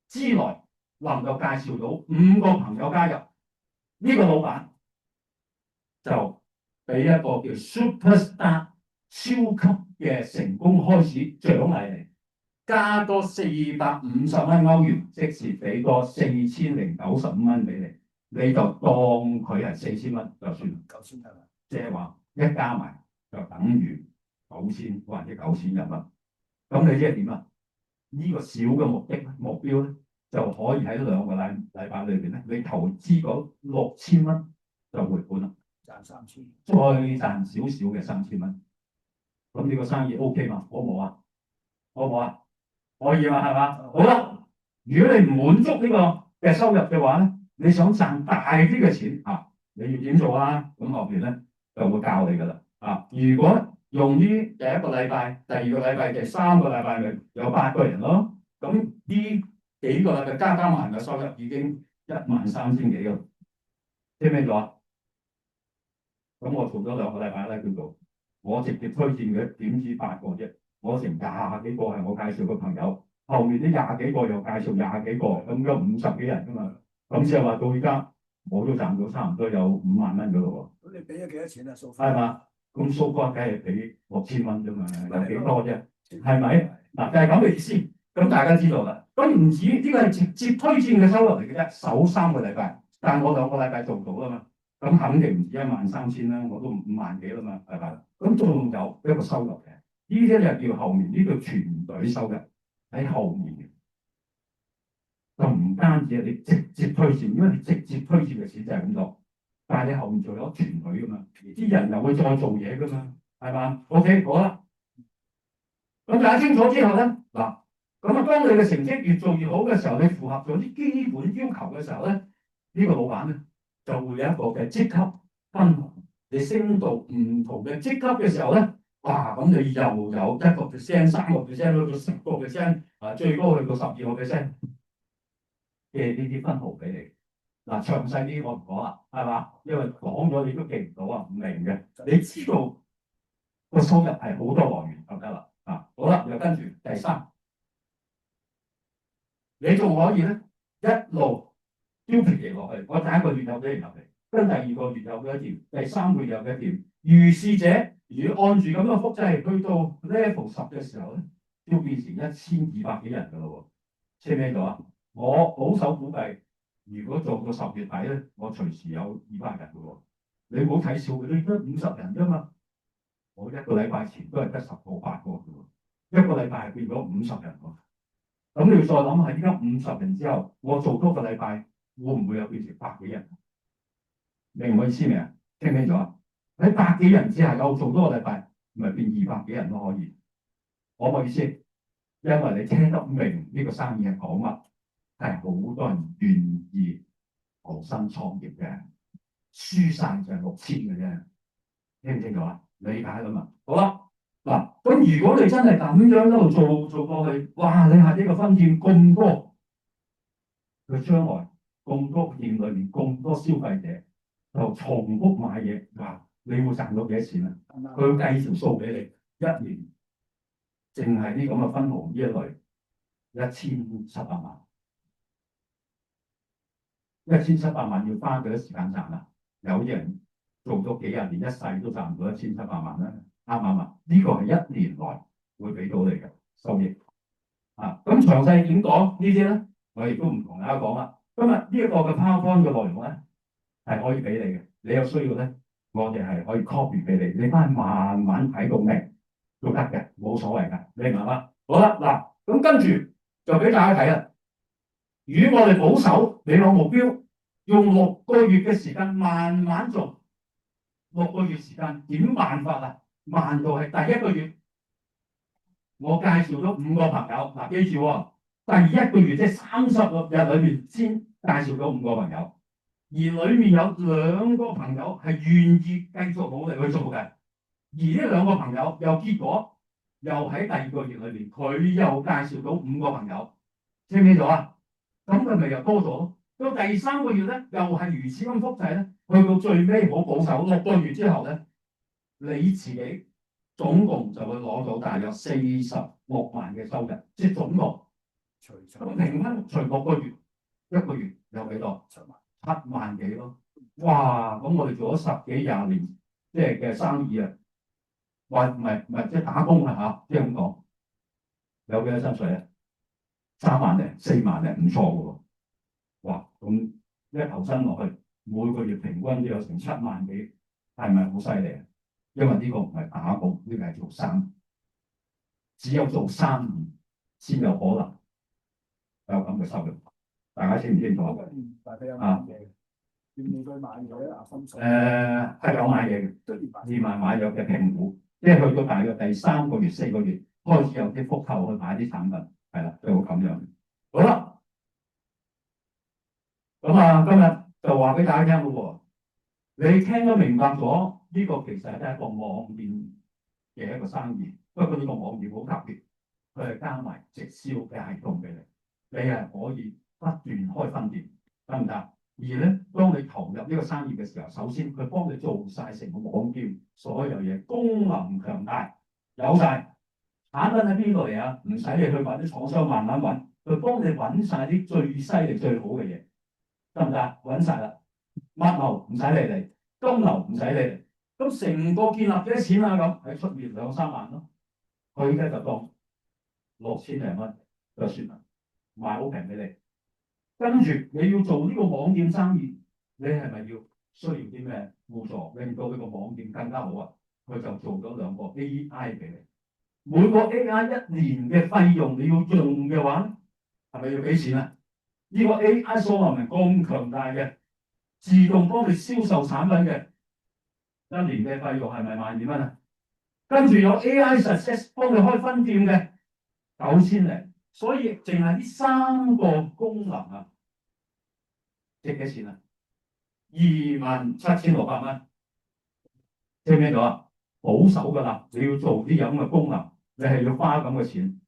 之內能夠介紹到5個朋友加入，呢個老闆就俾一個叫 Superstar 超級嘅成功開始獎勵你，加多450蚊歐元，即時俾多4095蚊俾你，你就當佢係4000蚊就算，9000係嘛？即係話一加埋就等於9000或者9000人民。咁你即係點啊？呢個小嘅目標咧，就可以喺2個禮拜裏邊咧，你投資嗰6000蚊就回本啦。賺3000，再賺少少嘅3000蚊，咁呢個生意 OK 嘛？好唔好啊？好唔好啊？可以嘛？係嘛？好啦，如果你唔滿足呢個嘅收入嘅話咧，你想賺大啲嘅錢啊，你要點做啊？咁後邊咧就會教你噶啦啊！如果用於第1個禮拜、第2個禮拜、第3個禮拜咪有8個人咯，咁呢幾個禮拜加埋嘅收入已經13000幾㗎，聽唔聽到啊？咁我做咗2個禮拜咧，叫做我直接推薦嘅點止8個啫，我成20幾個係我介紹嘅朋友，後面啲20幾個又介紹20幾個，咁有50幾人噶嘛，咁即係話到而家我都賺到差唔多有5萬蚊噶咯喎。咁你俾咗幾多錢啊？數係嘛？咁數過梗係俾6000蚊啫嘛，有幾多啫？係咪？嗱就係咁嘅意思，咁大家知道啦。咁唔止呢個係直接推薦嘅收入嚟嘅啫，首3個禮拜，但我2個禮拜做到啦嘛。咁肯定唔止13000啦，我都5萬幾啦嘛，係咪？咁仲有一個收入嘅，呢啲就叫後面呢個團隊收入喺後面嘅，就唔單止係你直接推薦，因為你直接推薦嘅錢就係咁多，但係你後面仲有團隊噶嘛，啲人又會再做嘢噶嘛，係嘛 ？OK， 好啦，咁解清楚之後咧，嗱，咁啊，當你嘅成績越做越好嘅時候，你符合咗啲基本要求嘅時候咧，呢個老闆咧，就會有一個嘅職級分紅，你升到唔同嘅職級嘅時候咧，哇！咁你又有1%、3%、去到10%，啊，最高去到12%嘅呢啲分紅俾你。嗱，詳細啲我唔講啦，係嘛？因為講咗你都記唔到啊，唔明嘅。你知道個收入係好多來源就得啦。啊，好啦，又跟住第3，你仲可以咧一路標皮期落去，我第1個月有幾人入嚟？跟第二個月有幾多條，第三個月有幾多條。如是者，如果按住咁樣複製，去到 level 10嘅時候咧，都變成1200幾人㗎咯喎。車咩度啊？我保守估計，如果做到10月底咧，我隨時有200人㗎喎。你唔好睇少佢，你得50人啫嘛。我一個禮拜前都係得10個8個啫喎，一個禮拜係變咗50人喎。咁你要再諗下，依家50人之後，我做多個禮拜，會唔會有變成百幾人？明我意思未啊？聽唔聽咗啊？喺百幾人之下，又做多個禮拜，咪變200幾人都可以。我冇意思，因為你聽得明呢個生意係講乜，係好多人願意投身創業嘅，輸晒就係6000嘅啫。聽唔聽到啊？理解啦嘛？好啦，嗱，咁如果你真係咁樣一路做過去，哇！你下呢個分店咁多，佢將來咁多店裏面咁多消費者就重複買嘢，哇！你會賺到幾多錢啊？佢會計條數俾你，一年淨係啲咁嘅分紅呢一類1700萬，1700萬要花幾多時間賺啊？有啲人做咗幾廿年，一世都賺唔到1700萬啦，啱唔啱啊？呢個係1年內會俾到你嘅收益啊！咁詳細點講呢啲咧，我亦都唔同大家講啦。今日呢一個嘅 PowerPoint 嘅內容咧係可以俾你嘅，你有需要咧，我哋係可以 copy 俾你，你翻去慢慢睇到明都得嘅，冇所謂㗎，你明嘛？好啦，嗱，咁跟住就俾大家睇啦。如果我哋保守你個目標，用6個月嘅時間慢慢做，6個月時間點慢法啊？慢到係第一個月，我介紹咗5個朋友，嗱記住喎，第一個月即係30日裏面先介紹咗5個朋友，而裏面有2個朋友係願意繼續努力去做嘅，而呢2個朋友又結果又喺第2個月裏面，佢又介紹到5個朋友，聽唔聽到啊？咁佢咪又多咗咯？到第3個月咧，又係如此咁複製咧，去到最尾好保守6個月之後咧，你自己總共就會攞到大約46萬嘅收入，即係總共。咁平均除6個月，1個月有幾多？7萬幾咯。哇！咁我哋做咗10幾20年，即係嘅生意啊，話唔係即係打工啊嚇，即係咁講。有幾多薪水啊？3萬零4萬零，唔錯嘅喎。哇！咁一投身落去，每個月平均都有成7萬幾，係咪好犀利啊？因為呢個唔係打工，呢個係做生意，只有做生意先有可能有咁嘅收入。大家清唔清楚啊？要佢買嘢啊，分數係有買嘢嘅，連埋買藥嘅評估，即係去到大約第3個月、4個月開始有啲復購去買啲產品，係啦，就會咁樣。好啦，咁啊，今日就話俾大家聽咯喎，你聽都明白咗呢個其實係一個網店嘅一個生意，不過呢個網店好特別，佢係加埋直銷嘅系統俾你，你係可以不斷開分店，得唔得？而咧，當你投入呢個生意嘅時候，首先佢幫你做晒成個網店所有嘢，功能強大，有晒產品喺邊度嚟啊？唔使你去揾啲廠商慢慢揾，佢幫你揾晒啲最犀利最好嘅嘢，得唔得？揾晒啦，物流唔使你嚟，金流唔使你嚟，咁成個建立幾多錢啊？咁喺出面2、3萬咯，佢而家就當6000零蚊就算啦，賣好平俾你。跟住你要做呢個網店生意，你係咪要需要啲咩輔助，令到呢個網店更加好啊？佢就做咗2個 AI 俾你，每個 AI 1年嘅費用你要用嘅話，係咪要俾錢啊？呢個 AI 所能係咁強大嘅，自動幫你銷售產品嘅，1年嘅費用係咪12000蚊啊？跟住有 AI Success 幫你開分店嘅9000零，所以淨係呢3個功能啊，值幾多錢啊？27600蚊，聽唔聽到啊？保守㗎啦，你要做啲咁嘅功能，你係要花咁嘅錢，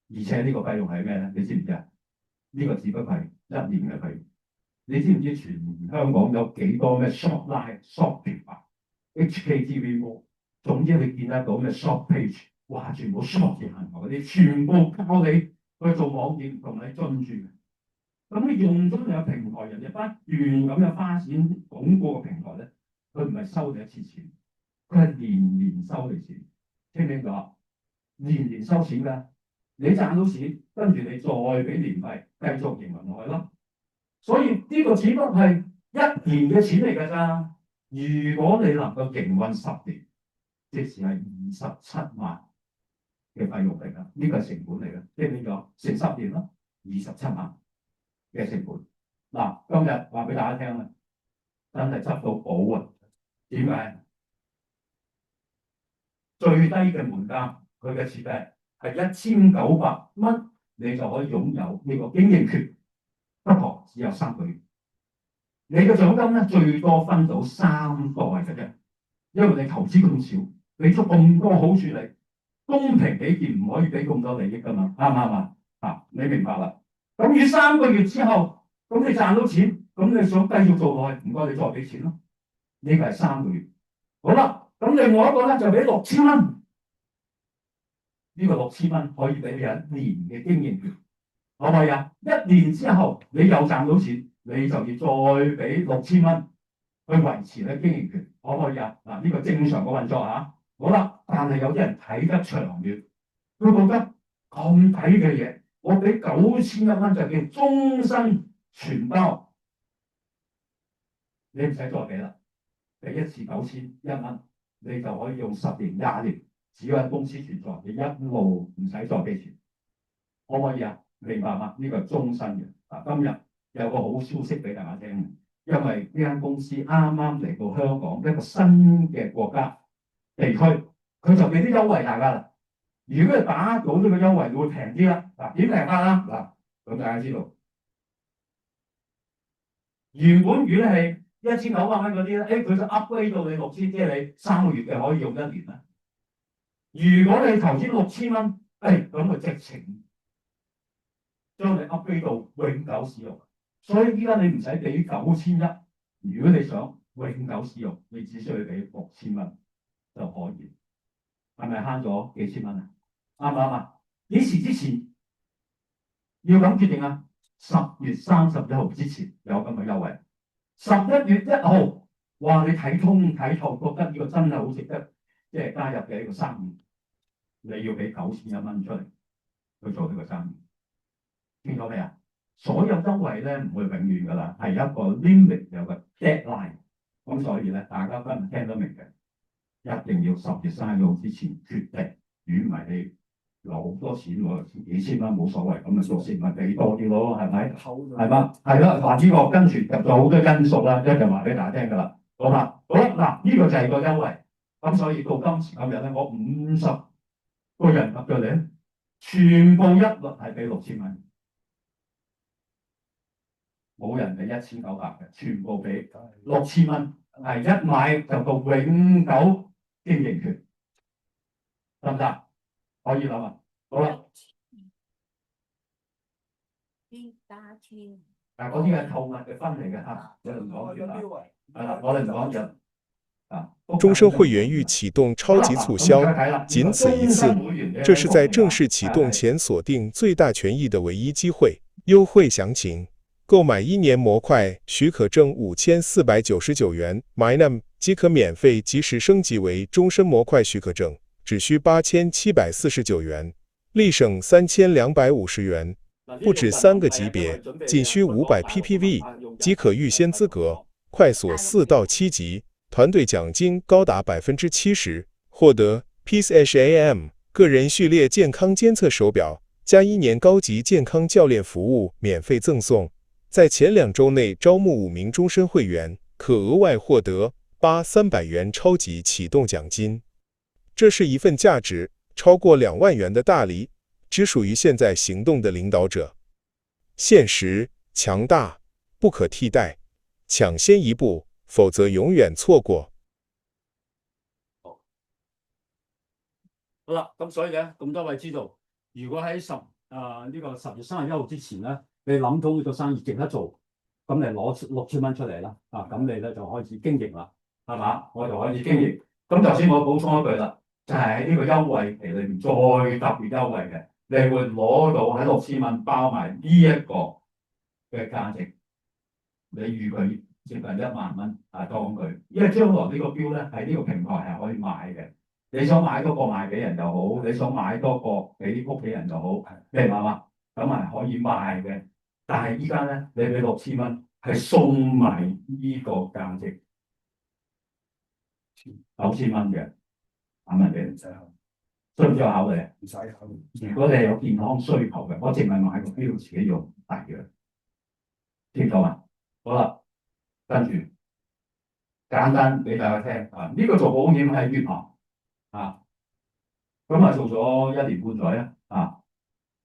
而且呢個費用係咩咧？你知唔知啊？呢個只不過係1年嘅費用。你知唔知全香港有幾多咩 Shopline、Shopping 啊、HKTV Mall， 總之你見得到咩 Shop Page， 哇，全部 Shop 嘅行為嗰啲，全部靠你去做網店同你進駐。咁你用咗你個平台，人哋不斷咁樣花錢鞏固個平台咧，佢唔係收你一次錢，佢係年年收你錢，聽唔聽到啊？年年收錢㗎，你賺到錢，跟住你再俾年費，繼續營運落去咯。所以呢個只不過係一年嘅錢嚟㗎咋。如果你能夠營運10年，即時係27萬嘅費用嚟㗎，呢個係成本嚟㗎，聽唔聽到？成10年咯，27萬嘅成本。嗱，今日話俾大家聽啦，真係執到寶啊！點解？最低嘅門檻，佢嘅設計係1900蚊，你就可以擁有呢個經營權，不過只有3個月。你嘅獎金咧最多分到3個嘅啫，因為你投資咁少，俾咗咁多好處你，公平起見唔可以俾咁多利益㗎嘛，啱唔啱啊？啊，你明白啦？咁於3個月之後，咁你賺到錢，咁你想繼續做落去，唔該你再俾錢咯。呢個係3個月。好啦，咁另外一個咧就俾6000蚊，呢個6000蚊可以俾你1年嘅經營權，可唔可以啊？1年之後你又賺到錢，你就要再俾6000蚊去維持你經營權，可唔可以啊？嗱，呢個正常嘅運作啊。好啦，但係有啲人睇得長遠，佢覺得咁抵嘅嘢，我俾9100蚊就叫終身全包，你唔使再俾啦，俾一次9100蚊，你就可以用10年、20年，只要喺公司存在，你一路唔使再俾錢，可唔可以啊？明白嗎？呢個係終身嘅。嗱，今日有個好消息俾大家聽，因為呢間公司啱啱嚟到香港一個新嘅國家地區，佢就俾啲優惠大家啦。如果你打到呢個優惠，會平啲啦。嗱，點平法啦？嗱，咁大家知道，原本如果係1900蚊嗰啲咧，佢就 upgrade 到你6000，即係你3個月嘅可以用1年啦。如果你投資6000蚊，咁佢直情將你 upgrade 到永久使用。所以依家你唔使俾9100，如果你想永久使用，你只需要俾6000蚊就可以。係咪慳咗幾千蚊啊？啱唔啱啊？幾時之前要咁決定啊？10月31號之前有咁嘅優惠。11月1號，哇！你睇通睇透，覺得呢個真係好值得，即係加入嘅呢個生意，你要俾9100蚊出嚟去做呢個生意。聽到未啊？所有優惠咧唔會永遠㗎啦，係一個 limit 有個 deadline。咁所以咧，大家今日聽得明嘅，一定要10月31號之前決定。如果唔係你留好多錢喎，幾千蚊冇所謂，咁咪索性咪俾多啲咯，係咪？係嘛？係啦，嗱，呢個跟住入咗好多因素啦，一陣話俾大家聽㗎啦。好啦，嗱，呢個就係個優惠。咁所以到今時今日咧，我50個人入咗嚟，全部一律係俾6000蚊。冇人俾1900嘅，全部俾6000蚊，係一買就到永久經營權，得唔得？可以諗啊！好啦，嗱，嗰啲係購物嘅分嚟嘅嚇，我哋唔講住啦。係啦，我哋唔講住啊。终身会员欲启动超级促销，仅此一次，这是在正式启动前锁定最大权益的唯一机会。优惠详情：购买1年模块许可证5499元 ，MyNam 即可免费及时升级为终身模块许可证，只需8749元，立省3250元。不止3个级别，仅需500 ppv 即可预先资格，快锁4到7级，团队奖金高达70%，获得 PSHAM 个人序列健康监测手表加1年高级健康教练服务免费赠送。在前2周内招募5名终身会员，可额外获得300元超级启动奖金。这是一份价值超过2万元的大礼，只属于现在行动的领导者。现实、强大、不可替代，抢先一步，否则永远错过。好啦，咁所以咧，咁多位知道，如果喺呢個10月31號之前咧，你諗到呢個生意值得做，咁你攞6000蚊出嚟啦，咁你咧就開始經營啦，係嘛？我就開始經營。咁頭先我補充一句啦，就係喺呢個優惠期裏面再特別優惠嘅，你會攞到喺6000蚊包埋呢一個嘅價值，你預佢接近1萬蚊當佢，因為將來呢個標咧喺呢個平台係可以賣嘅。你想買多個賣俾人又好，你想買多個俾屋企人又好，明白嘛？咁係可以賣嘅。但係依家咧，你俾6000蚊係送埋呢個價值9000蚊嘅，啱唔啱先？需唔需要考慮？唔使考慮。如果你係有健康需求嘅，我淨係買個標自己用抵嘅，聽到嘛？好啦，跟住簡單俾大家聽啊，呢個做保險喺越南啊，咁啊做咗1年半載啊，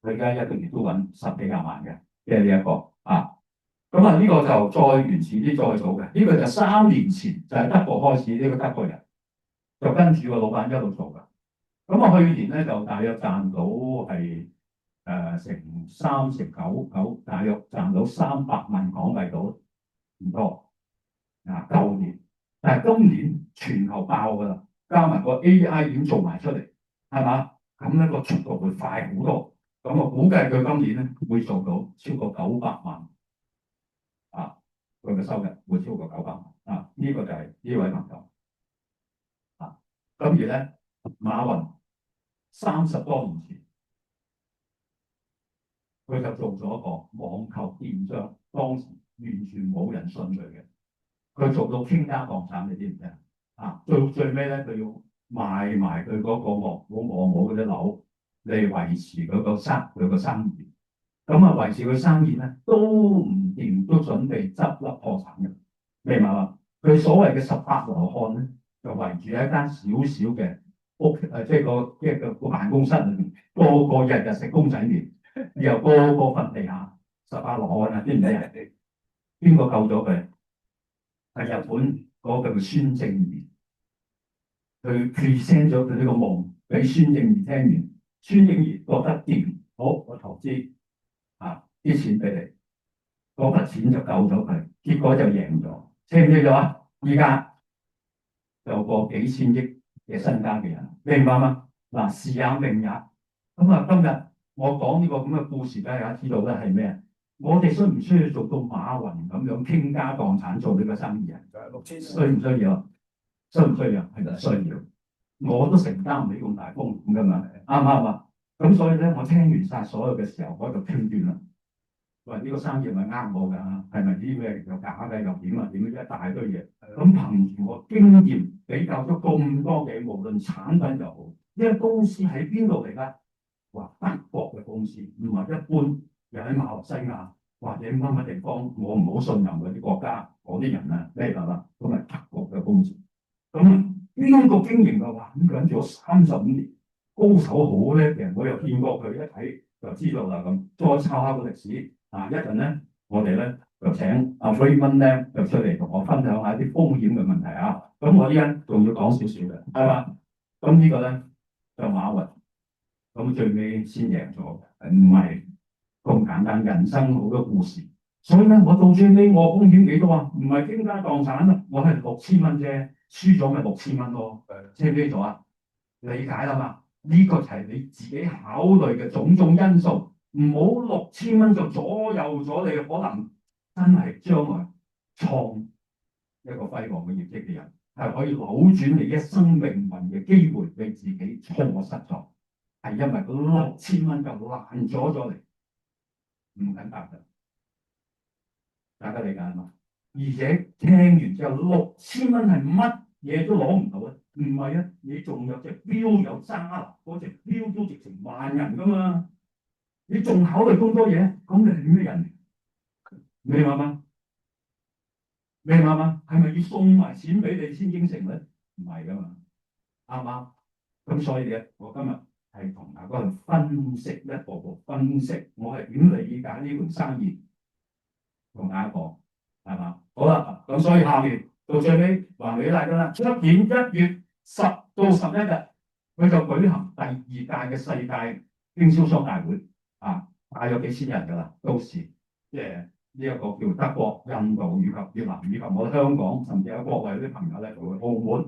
佢而家一個月都揾10幾廿萬嘅，即係呢一個啊。咁啊呢個就再原始啲再做嘅，呢個就3年前就係德國開始呢個德國人，就跟住個老闆一路做㗎。咁啊去年咧就大約賺到係成3成9，大約賺到300萬港幣到，唔多啊。舊年，但係今年全球爆㗎啦，加埋個 AI 已經做埋出嚟，係嘛？咁咧個速度會快好多。咁我估計佢今年咧會做到超過900萬啊，佢嘅收入會超過900萬啊。呢個就係呢位朋友啊。跟住咧，馬雲30多年前，佢就做咗一個網購電商，當時完全冇人信佢嘅。佢做到傾家蕩產，你知唔知啊？啊，最尾咧，佢要賣埋佢嗰個岳父岳母嗰啲樓嚟維持佢個生意。咁啊，維持佢生意咧都唔掂，都準備執笠破產嘅。明白嘛？佢所謂嘅18羅漢咧，就圍住一間少少嘅屋，即係個辦公室裏面，個個日日食公仔麵，然後個個瞓地下，18羅漢啊，知唔知啊？邊個救咗佢？係日本嗰個叫孫正義，佢 present 咗佢呢個夢俾孫正義聽完，孫正義覺得掂，好，我投資啲錢俾你，嗰筆錢就救咗佢，結果就贏咗，知唔知咗啊？依家有個幾千億嘅身家嘅人，明白嗎？嗱，時也命也。咁啊，今日我講呢個咁嘅故事，大家知道咧係咩？我哋需唔需要做到馬雲咁樣傾家蕩產做呢個生意啊？6000需唔需要？需唔需要？係咪需要？我都承擔唔起咁大風險㗎嘛，啱唔啱啊？咁所以咧，我聽完晒所有嘅時候，我就判斷啦。喂，呢個生意係咪啱我㗎？係咪啲咩又假嘅又點啊？點一大堆嘢。咁憑住我經驗比較咗咁多嘅，無論產品又好，呢個公司喺邊度嚟㗎？話德國嘅公司，唔係一般。又喺馬來西亞或者乜乜地方，我唔好信任嗰啲國家嗰啲人啊，咩啦？咁係德國嘅公司。咁邊個經營嘅話，呢個人做咗35年，高手好叻嘅，我又見過佢，一睇就知道啦。咁再抄下個歷史啊！一陣咧，我哋咧就請阿 Raymond 咧就出嚟同我分享下啲風險嘅問題啊。咁我依家仲要講少少嘅，係嘛？咁呢個咧就馬雲，咁最尾先贏咗，唔係咁簡單，人生好多故事，所以咧我到最尾我風險幾多啊？唔係傾家蕩產啊，我係6000蚊啫，輸咗咪6000蚊咯，知唔知咗啊？理解啦嘛？呢個就係你自己考慮嘅種種因素，唔好6000蚊就左右咗你嘅可能，真係將來創一個輝煌嘅業績嘅人，係可以扭轉你一生命運嘅機會，你自己錯失咗，係因為6000蚊就爛咗嚟。唔緊答嘅，大家理解嘛？而且聽完之後，6000蚊係乜嘢都攞唔到啊！唔係啊，你仲有隻錶有揸，嗰隻錶都值成萬人噶嘛？你仲考慮咁多嘢，咁你係咩人？明白嗎？明白嗎？係咪要送埋錢俾你先應承咧？唔係噶嘛，啱唔啱？咁所以咧，我今日係同大家去分析一步步分析，我係點理解呢盤生意，同大家講，係嘛？好啦，咁所以下面到最尾還俾大家啦。出年1月10到11日，佢就舉行第2屆嘅世界經銷商大會，大約幾千人㗎啦，到時即係呢一個叫德國、印度以及越南以及我哋香港，甚至有國內啲朋友咧就會澳門。